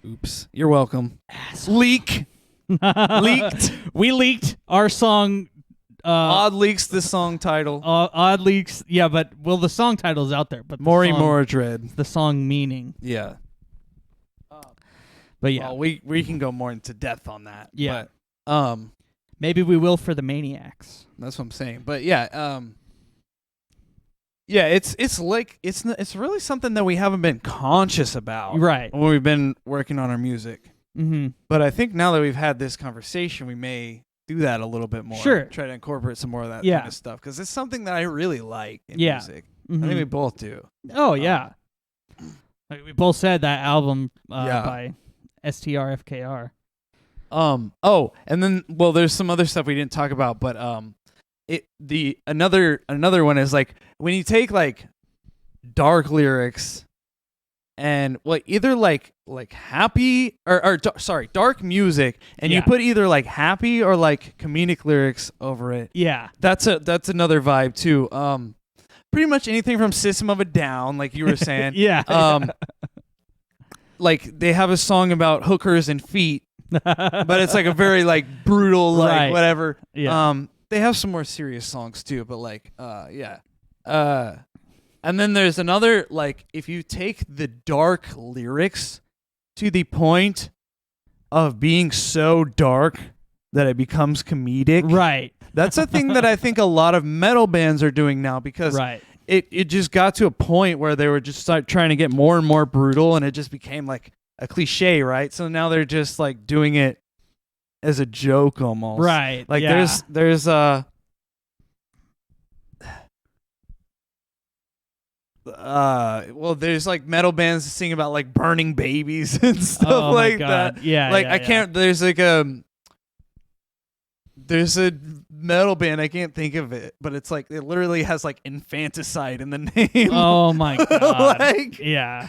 Oops. You're welcome. Asshole. Leak. Leaked. We leaked our song. Odd leaks the song title. Odd leaks. Yeah, but the song title's out there. But Maury song, Moradred. the song meaning. Yeah. But yeah, Well, we can go more into depth on that. Yeah. But, maybe we will for the Maniacs. that's what I'm saying. But yeah, it's like it's really something that we haven't been conscious about Right. when we've been working on our music. Mm-hmm. But I think now that we've had this conversation, we may do that a little bit more. Sure. Try to incorporate some more of that Yeah. kind of stuff because it's something that I really like in Yeah. music. Mm-hmm. I think we both do. Oh yeah. Like we both said that album Yeah. by STRFKR. Oh, and then there's some other stuff we didn't talk about, but another one is like when you take like dark lyrics and either like happy or dark music and you Yeah. put either like happy or like comedic lyrics over it. Yeah. That's another vibe too. Pretty much anything from System of a Down, like you were saying. Yeah. Like they have a song about hookers and feet, but it's like a very like brutal, like Right. whatever. Yeah. They have some more serious songs too, but like, yeah. And then there's another, like, if you take the dark lyrics to the point of being so dark that it becomes comedic. Right. That's a thing that I think a lot of metal bands are doing now because Right. it just got to a point where they were just trying to get more and more brutal and it just became like a cliche, right? So now they're just like doing it as a joke almost. Right. Like yeah. there's there's like metal bands that sing about like burning babies and stuff Oh my like God. that. Yeah. Like yeah, I yeah. can't. There's like There's a metal band, I can't think of it, but it's like it literally has like infanticide in the name. Oh my god. Like- yeah.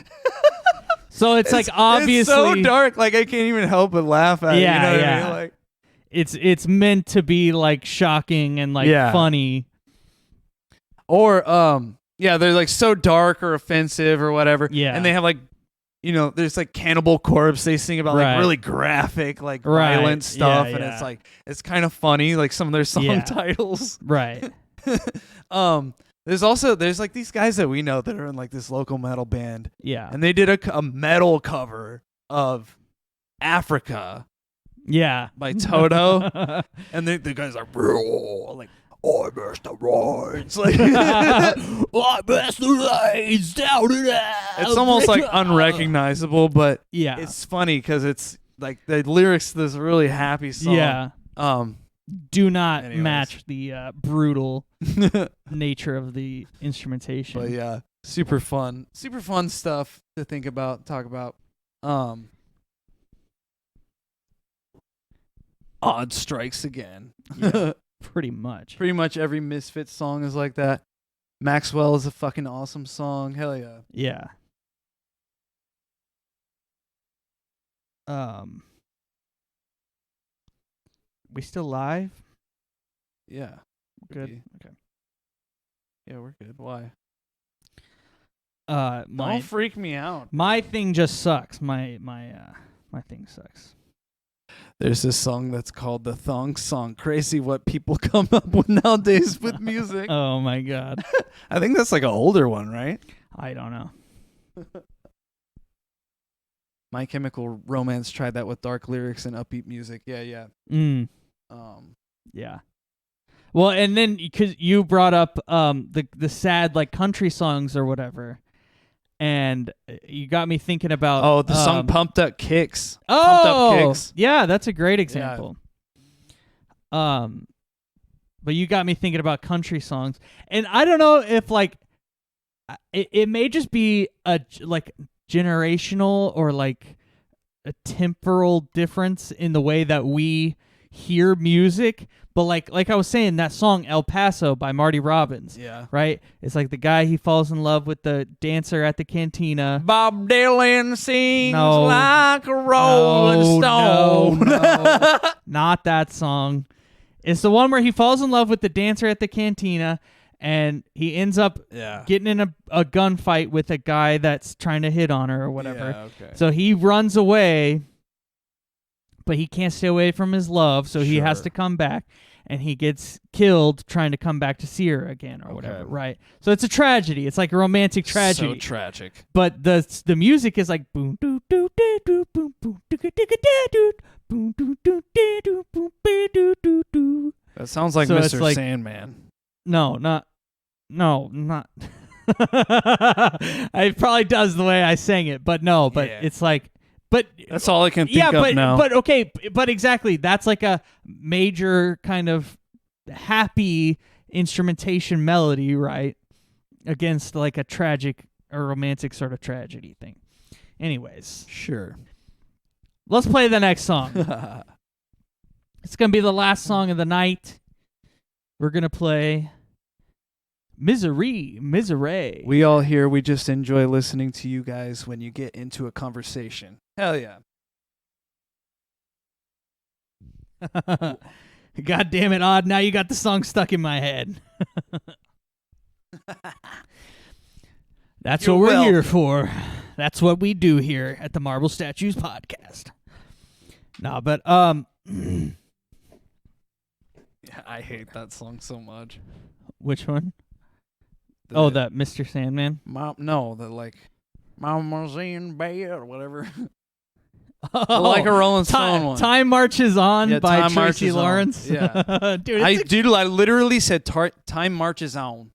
So it's like obviously it's so dark. Like I can't even help but laugh at it. Yeah, You know what yeah. I mean? Like it's meant to be like shocking and like Yeah. funny. or yeah, they're like so dark or offensive or whatever. Yeah. And they have like there's like Cannibal Corpse. They sing about Right. like really graphic, like Right. violent stuff, Yeah, and yeah. it's like it's kind of funny, like some of their song Yeah. titles. Right. There's like these guys that we know that are in like this local metal band, Yeah. and they did a metal cover of Africa Yeah. by Toto, and the guys are like, I missed the rides. Like, I missed the rains down in it's almost like unrecognizable, but Yeah. it's funny because it's like the lyrics to this really happy song. Yeah. Do not Anyways. match the brutal nature of the instrumentation. But yeah, super fun stuff to think about, talk about. Odd Strikes Again. Yeah. Pretty much. Pretty much every Misfits song is like that. Maxwell is a fucking awesome song. Hell yeah. Yeah. We still live? Yeah. Good. Pretty- Okay. Yeah, we're good. Why? My Don't freak me out. my thing just sucks. My thing sucks. There's this song that's called the Thong Song. Crazy what people come up with nowadays with music. Oh my god. I think that's like an older one, right? I don't know. My Chemical Romance tried that with dark lyrics and upbeat music. Yeah, yeah. Yeah. Well, and then because you brought up the sad like country songs or whatever, and you got me thinking about the song Pumped Up Kicks. Oh, Pumped Up Kicks. yeah, that's a great example. But you got me thinking about country songs, and I don't know if like it may just be a like generational or like a temporal difference in the way that we hear music. But like I was saying, that song El Paso by Marty Robbins, Yeah. right? It's like the guy, he falls in love with the dancer at the cantina. Bob Dylan sings No. like a rolling stone. No, not that song. It's the one where he falls in love with the dancer at the cantina, and he ends up Yeah. getting in a gunfight with a guy that's trying to hit on her or whatever. Yeah, okay. So he runs away, but he can't stay away from his love, so he has Sure. to come back, and he gets killed trying to come back to see her again or whatever, right? So it's a tragedy. It's like a romantic tragedy. So tragic. But the music is like boom doo doo doo doo boom boom doo doo doo doo boom doo doo doo doo boom doo doo doo. That sounds like So it's Mr. like- Sandman. Not. It probably does the way I sang it, but no. But Yeah. it's like, but That's all I can think yeah, of but now. but okay, but exactly. That's like a major kind of happy instrumentation melody, right? Against like a tragic or romantic sort of tragedy thing. Anyways, Sure. let's play the next song. It's gonna be the last song of the night. We're gonna play Misery. We all here, we just enjoy listening to you guys when you get into a conversation. Hell yeah. God damn it, Odd. Now you got the song stuck in my head. That's You're what we're welcome. here for. That's what we do here at the Marble Statues podcast. No, but Yeah, I hate that song so much. which one? The- Oh, that Mr. Sandman. Mama's in bed or whatever. Oh, Like a Rolling Stone one. Time Marches On Yeah, by Time Tracy Marches On. Lawrence. Yeah. Dude, I it's I literally said Time Marches On.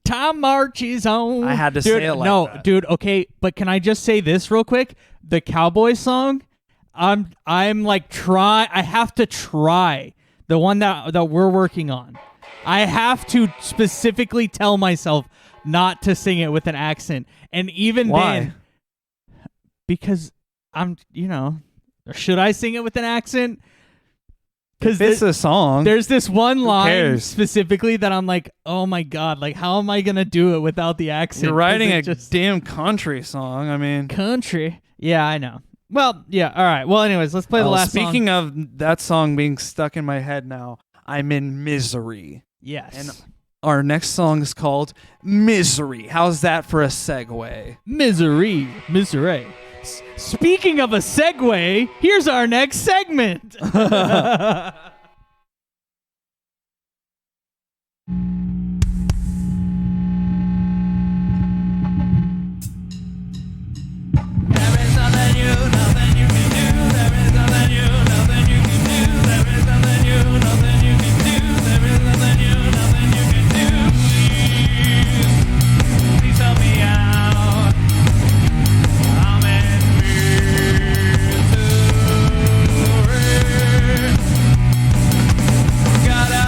Time Marches On. I had to Dude, say it like no, that. dude, okay, but can I just say this real quick? The Cowboy song, I'm like I have to try the one that we're working on. I have to specifically tell myself not to sing it with an accent. And even Why? then, because I'm, should I sing it with an accent? Because It's a song. there's this one line cares? specifically that I'm like, oh my God, like how am I going to do it without the accent? You're 'Cause writing a it just damn country song. I mean, country. Yeah, I know. Well, yeah, all right. Well, anyways, let's play the last song. speaking of that song being stuck in my head now, I'm in Misery. Yes. And our next song is called Misery. How's that for a segue? Misery. Speaking of a segue, here's our next segment. There is nothing you can do. There is nothing you can do. There is nothing you can do. There is nothing you can do. Please help me out. I'm in misery. Gotta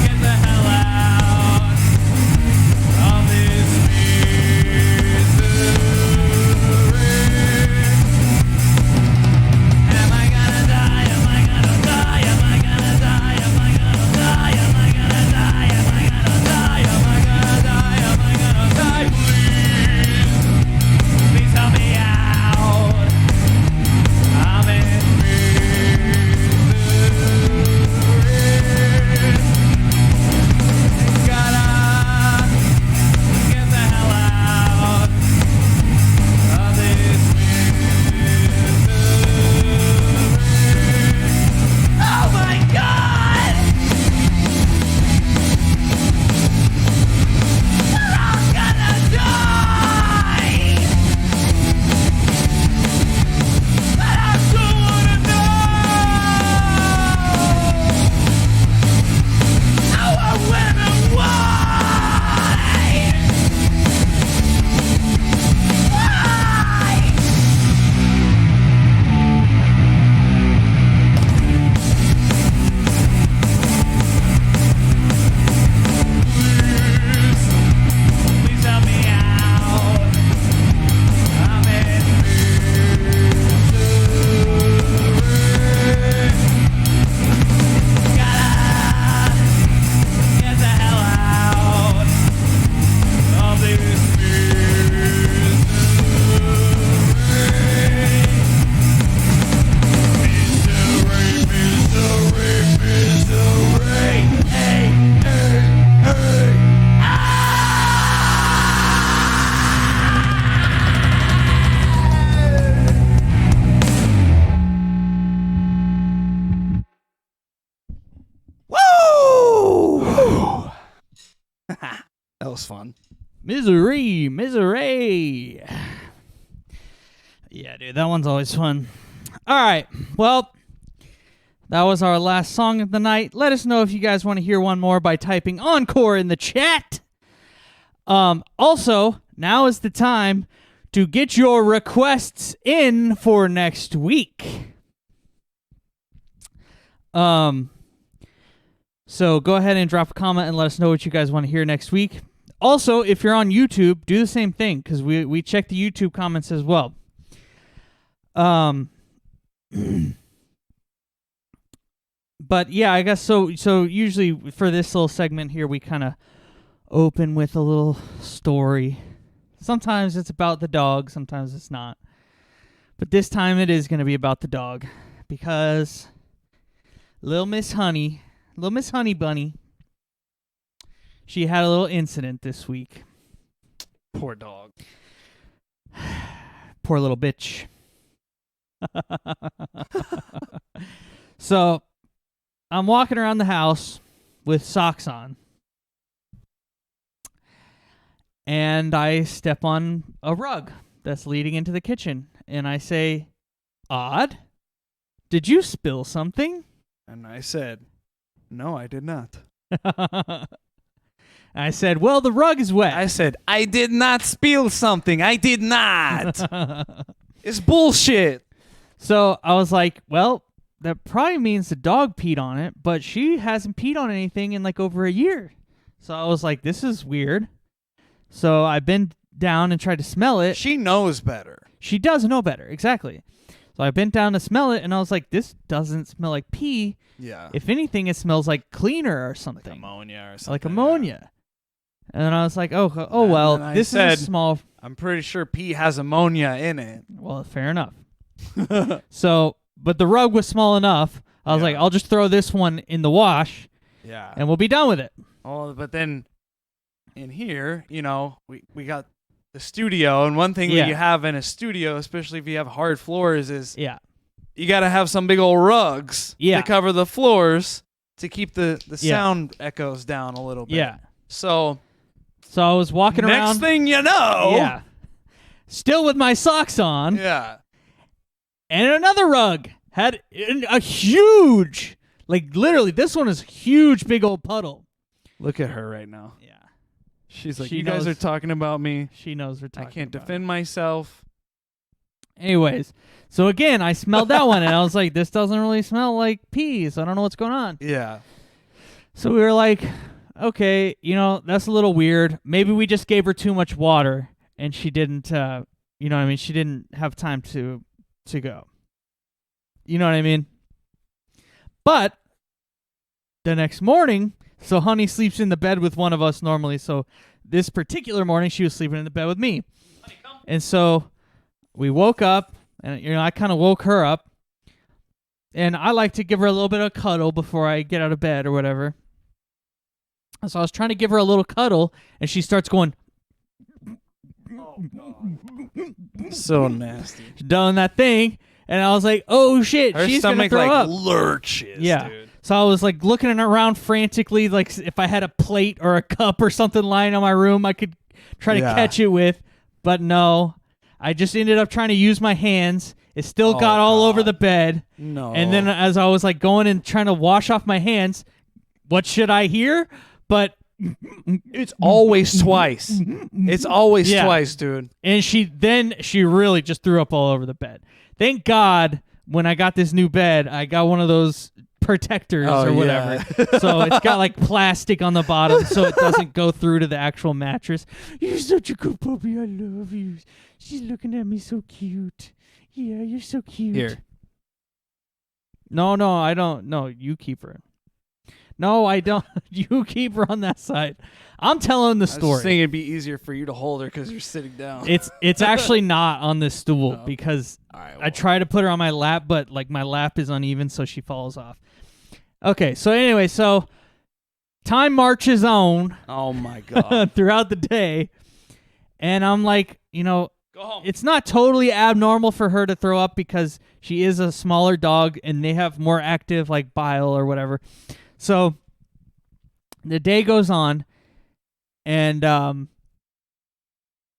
get the hell out of this misery. Am I gonna die? Am I gonna die? Am I gonna die? Am I gonna die? Am I gonna die? Am I gonna die? Am I gonna die? Am I gonna die? Please help me out. I'm in misery. Gotta get the hell out of this misery. Oh my God! We're all gonna die! But I still wanna know how I went and why! Why? Please help me out. I'm in misery. Gotta get the hell out of this misery. Misery. Hey, hey, hey. Woo! That was fun. Misery. Yeah, dude, that one's always fun. All right, well, that was our last song of the night. Let us know if you guys want to hear one more by typing encore in the chat. Also, now is the time to get your requests in for next week. So go ahead and drop a comment and let us know what you guys want to hear next week. Also, if you're on YouTube, do the same thing because we check the YouTube comments as well. But yeah, I guess so usually for this little segment here, we kind of open with a little story. Sometimes it's about the dog, sometimes it's not. But this time it is going to be about the dog because Little Miss Honey Bunny, she had a little incident this week. Poor dog. Poor little bitch. So, I'm walking around the house with socks on. And I step on a rug that's leading into the kitchen. And I say, "Odd, did you spill something?" And I said, no, I did not. I said, "Well, the rug is wet." I said, I did not spill something. I did not. It's bullshit. So I was like, well, that probably means the dog peed on it, but she hasn't peed on anything in like over a year. So I was like, this is weird. So I bent down and tried to smell it. She knows better. She does know better, exactly. So I bent down to smell it, and I was like, this doesn't smell like pee. Yeah. If anything, it smells like cleaner or Like something. ammonia or something. Like ammonia. And then I was like, oh And well, then I this said- is a small. I'm pretty sure pee has ammonia in it. Well, fair enough. So, but the rug was small enough. I was Yeah. like, I'll just throw this one in the wash, Yeah. and we'll be done with it. Oh, but then in here, we got the studio, and one thing Yeah. that you have in a studio, especially if you have hard floors, is Yeah. you got to have some big old rugs Yeah. to cover the floors to keep the Yeah. sound echoes down a little bit. Yeah. So So I was walking next around. thing you know, Yeah. Still with my socks on. yeah, And another rug had a huge, like literally, this one is huge, big old puddle. look at her right now. Yeah. She's like, She you guys knows- are talking about me. She knows we're I talking can't about defend myself. it. Anyways, so again, I smelled that one and I was like, this doesn't really smell like pee, so I don't know what's going on. Yeah. So we were like, okay, that's a little weird. Maybe we just gave her too much water and she didn't, she didn't have time to go. You know what I mean? But the next morning, so Honey sleeps in the bed with one of us normally. So this particular morning, she was sleeping in the bed with me. And so we woke up, and I kind of woke her up. And I like to give her a little bit of cuddle before I get out of bed or whatever. So I was trying to give her a little cuddle, and she starts going, So nasty. doing that thing. And I was like, oh shit, Her she's going to stomach throw like up. lurches, Yeah. dude. So I was like looking around frantically, like if I had a plate or a cup or something lying on my room, I could try to Yeah. catch it with. But no, I just ended up trying to use my hands. It still Oh, got all over God. the bed. No. And then as I was like going and trying to wash off my hands, what should I hear? But it's always twice. It's always Yeah. twice, dude. and she really just threw up all over the bed. Thank God when I got this new bed, I got one of those protectors Oh, or whatever. yeah. So it's got like plastic on the bottom so it doesn't go through to the actual mattress. You're such a good puppy. I love you. She's looking at me so cute. Yeah, you're so cute. Here. No, I don't. No, you keep her. No, I don't. You keep her on that side. I'm telling the I was just story. thinking it'd be easier for you to hold her because you're sitting down. It's actually not on this stool No. because All right, I try to put her on my lap, but like my lap is uneven, so she falls off. Okay, so anyway, so time marches on Oh my god. throughout the day, and I'm like, Go home. it's not totally abnormal for her to throw up because she is a smaller dog and they have more active like bile or whatever. So the day goes on, and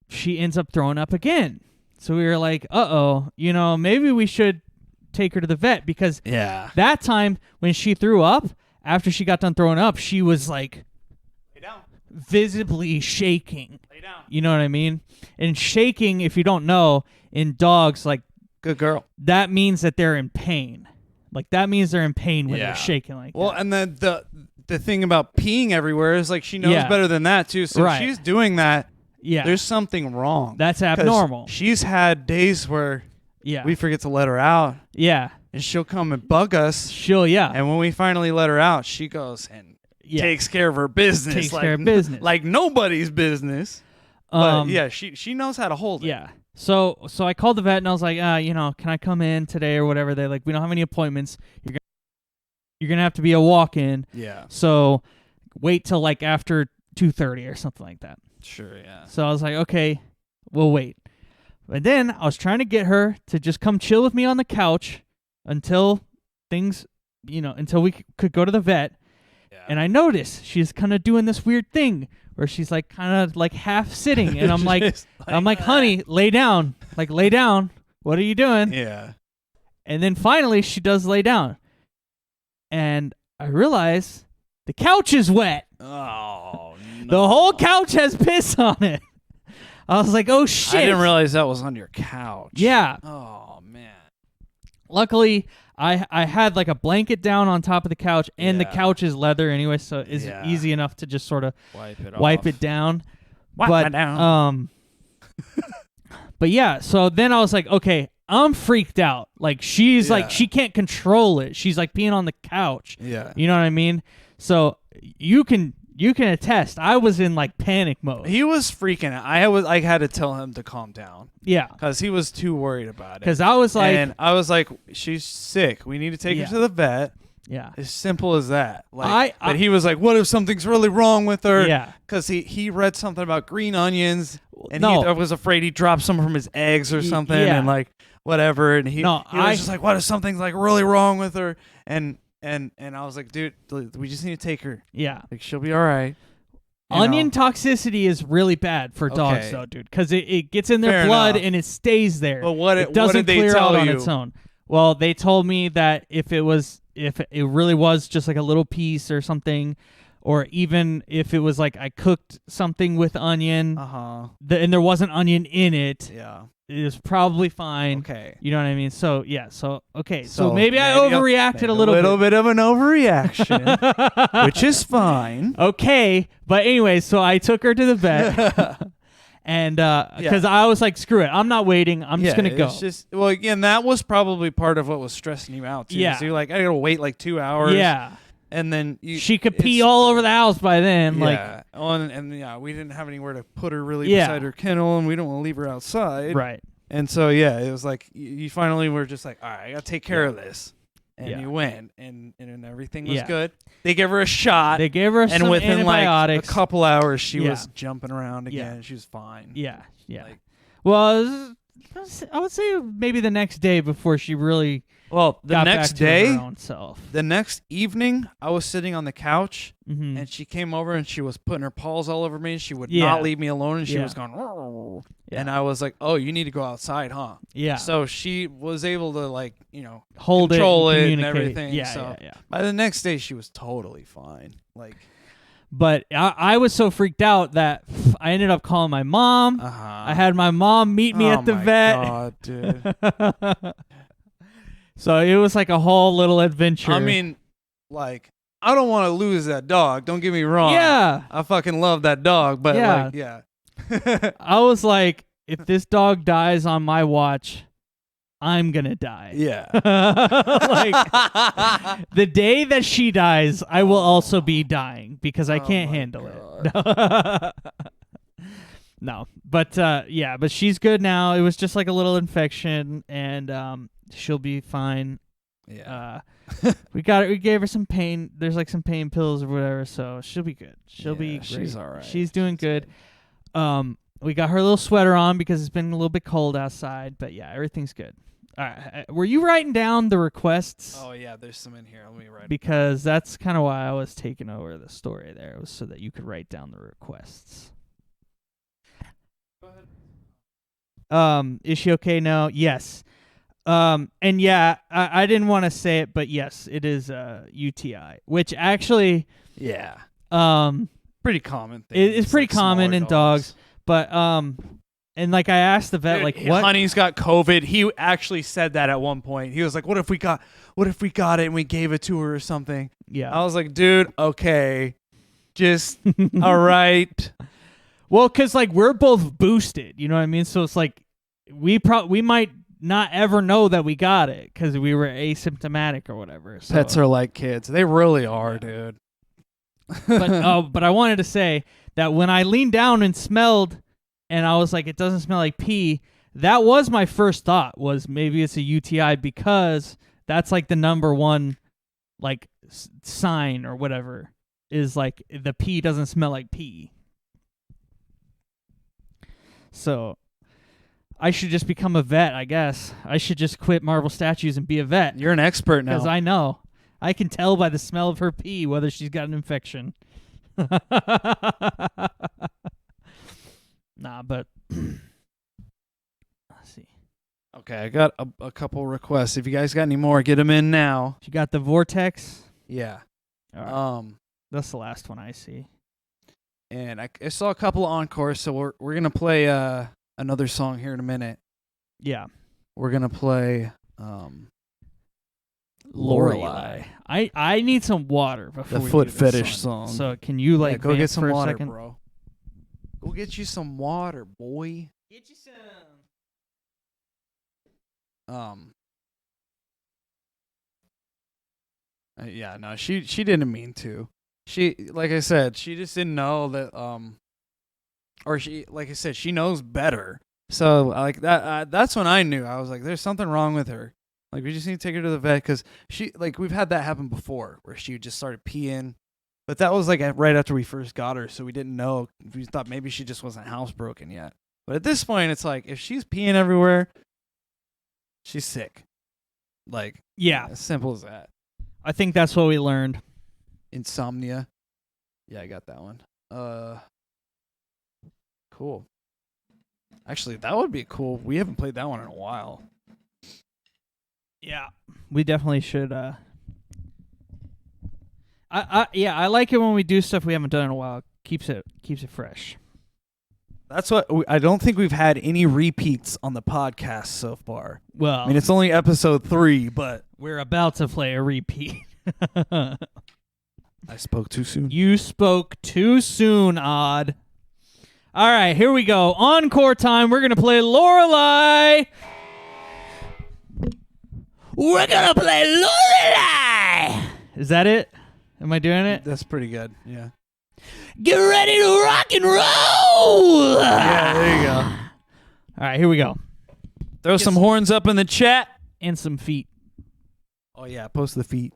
she ends up throwing up again. So we were like, uh-oh, maybe we should take her to the vet because Yeah. that time when she threw up, after she got done throwing up, she was like Lay down. visibly shaking. Lay down. You know what I mean? And shaking, if you don't know, in dogs, like Good girl. that means that they're in pain. Like that means they're in pain when Yeah. they're shaking like Well, that. and then the thing about peeing everywhere is like she knows Yeah. better than that too. So Right. if she's doing that, Yeah. there's something wrong. That's 'Cause abnormal. She's had days where Yeah. we forget to let her out, Yeah. and she'll come and bug us. Yeah. And when we finally let her out, she goes and Yeah. takes care of her business. Takes like, care of business. like nobody's business. But yeah, she knows how to hold it. Yeah. So I called the vet and I was like, can I come in today or whatever? They're like, we don't have any appointments. You're gonna have to be a walk-in. Yeah. So wait till like after 2:30 or something like that. Sure. Yeah. So I was like, okay, we'll wait. But then I was trying to get her to just come chill with me on the couch until things, until we could go to the vet. Yeah. And I noticed she's kind of doing this weird thing where she's like kind of like half sitting, and I'm like, Just honey, lay down, like lay down. What are you doing? Yeah. And then finally she does lay down, and I realize the couch is wet. Oh no. The whole couch has piss on it. I was like, oh shit. I didn't realize that was on your couch. Yeah. Oh man. Luckily, I had like a blanket down on top of the couch, and the Yeah. couch is leather anyway, so it's Yeah. easy enough to just sort of Wipe it down. Wipe but it down. but yeah, so then I was like, okay, I'm freaked out. Like she's like Yeah. she can't control it. She's like peeing on the couch. Yeah. You know what I mean? So you can attest. I was in like panic mode. He was freaking out. I had to tell him to calm down Yeah. because he was too worried about it. Because I was like, and I was like, she's sick. We need to take Yeah. her to the vet. yeah. As simple as that. Like, I- but he was like, what if something's really wrong with her? Yeah. Because he read something about green onions, and No. he was afraid he dropped some from his eggs or something, yeah. and like whatever. And he was I- just like, what if something's like really wrong with her? And I was like, dude, we just need to take her. Yeah. Like she'll be all right. You Onion know? toxicity is really bad for dogs, Okay. though, dude, because it gets in their Fair blood enough. and it stays there. But it doesn't what did they clear tell out on you? its own. Well, they told me that if it really was just like a little piece or something, or even if it was like I cooked something with onion, and there wasn't onion in it, Yeah. it was probably fine. Okay. You know what I mean? So yeah. So okay. So So maybe I maybe overreacted a little bit of an overreaction, which is fine. Okay, but anyway, so I took her to the vet, and because I was like, screw it, I'm not waiting. I'm just gonna go. It's just, well, again, that was probably part of what was stressing you out too. Yeah. So you're like, I gotta wait like 2 hours. Yeah, And then she could pee it's- all over the house by then. Like, Yeah. And yeah, we didn't have anywhere to put her really Yeah. beside her kennel, and we don't want to leave her outside. right? And so yeah, it was like you finally were just like, all right, I gotta take care of this. And Yeah. you went, and everything was Yeah. good. They gave her a shot, They gave her and some within like a antibiotics. couple hours, she Yeah. was jumping around again. Yeah. She was fine. Yeah, yeah. Like- Well, I would say maybe the next day before she really Well, the got next back to day, her own self. the next evening, I was sitting on the couch, Mm-hmm. and she came over and she was putting her paws all over me. She would Yeah. not leave me alone, and she Yeah. was going, "Rrrr." Yeah. And I was like, "Oh, you need to go outside, huh?" Yeah, So she was able to hold control it, it and and communicate. everything, Yeah, so- yeah, yeah. by the next day she was totally fine. Like, But I was so freaked out that I ended up calling my mom. I had my mom meet me at the vet. God, dude. So it was like a whole little adventure. I mean, like, I don't want to lose that dog. Don't get me wrong. yeah. I fucking love that dog, but Yeah. like, yeah. I was like, if this dog dies on my watch, I'm gonna die. Yeah. Like the day that she dies, I will also be dying because I Oh can't my handle it. No, but yeah, but she's good now. It was just like a little infection, and she'll be fine. Yeah. We gave her some pain. There's like some pain pills or whatever, so she'll be good. She'll be Yeah, great. she's all right. She's doing good. We got her a little sweater on because it's been a little bit cold outside, but yeah, everything's good. All right, were you writing down the requests? Oh yeah, there's some in here. Let me write. Because that's kind of why I was taking over the story there, was so that you could write down the requests. Is she okay now? Yes. And yeah, I didn't want to say it, but yes, it is UTI, which actually Yeah. um Pretty common thing. it's pretty like smaller common in dogs, but and like I asked the vet, Dude, like, what? Honey's got COVID. He actually said that at one point. He was like, what if we got it and we gave it to her or something? Yeah. I was like, dude, okay. Just all right. Well, because like we're both boosted, you know what I mean? So it's like we might not ever know that we got it because we were asymptomatic or whatever. So. Pets are like kids. They really are, dude. But I wanted to say that when I leaned down and smelled, and I was like, it doesn't smell like pee. That was my first thought, was maybe it's a UTI, because that's like the number one like sign or whatever, is like the pee doesn't smell like pee. So I should just become a vet, I guess. I should just quit Marvel statues and be a vet. You're an expert now. Because I know. I can tell by the smell of her pee whether she's got an infection. Nah, but let's see. Okay, I got a couple requests. If you guys got any more, get them in now. She got the vortex. Yeah. All right. Um, That's the last one I see. and I saw a couple of encores, so we're gonna play another song here in a minute. Yeah. We're gonna play Lorelei. I need some water before The we foot do this fetish song. So can you like Yeah, go get vamp some for a water, second? bro. Go get you some water, boy. Get you some. Yeah, no, she didn't mean to. She, like I said, she just didn't know that or she, like I said, she knows better. So like that's when I knew. I was like, there's something wrong with her. Like we just need to take her to the vet because she, like, we've had that happen before where she just started peeing, but that was like right after we first got her, so we didn't know. We thought maybe she just wasn't housebroken yet. But at this point, it's like if she's peeing everywhere, she's sick. Like, Yeah. as simple as that. I think that's what we learned. Insomnia. Yeah, I got that one. Cool. Actually, that would be cool. We haven't played that one in a while. Yeah. We definitely should. I like it when we do stuff we haven't done in a while. Keeps it fresh. That's what I don't think we've had any repeats on the podcast so far. Well, I mean, it's only episode 3, but we're about to play a repeat. I spoke too soon. You spoke too soon, Odd. All right, here we go. Encore time. We're going to play Lorelei. We're going to play Lorelei. Is that it? Am I doing it? That's pretty good. Yeah. Get ready to rock and roll. Yeah, there you go. All right, here we go. Throw some horns up in the chat. And some feet. Oh, yeah. Post the feet.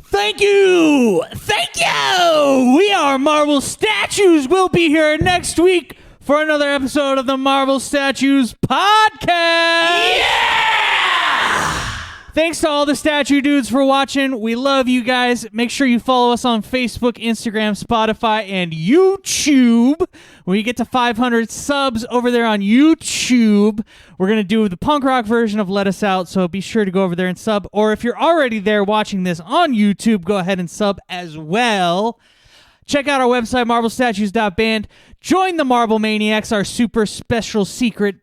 Thank you! Thank you! We are Marvel Statues. We'll be here next week for another episode of the Marvel Statues Podcast! Yeah! Thanks to all the statue dudes for watching. We love you guys. Make sure you follow us on Facebook, Instagram, Spotify, and YouTube. When you get to 500 subs over there on YouTube, we're going to do the punk rock version of Let Us Out, so be sure to go over there and sub. Or if you're already there watching this on YouTube, go ahead and sub as well. Check out our website, marblestatues.band. Join the Marble Maniacs, our super special secret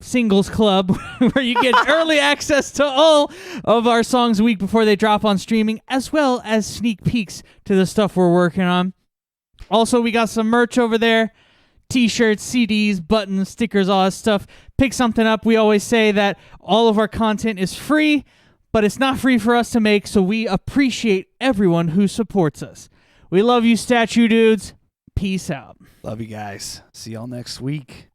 singles club, where you get early access to all of our songs a week before they drop on streaming, as well as sneak peeks to the stuff we're working on. Also, we got some merch over there. T-shirts, CDs, buttons, stickers, all that stuff. Pick something up. We always say that all of our content is free, but it's not free for us to make, so we appreciate everyone who supports us. We love you, statue dudes. Peace out. Love you guys. See y'all next week.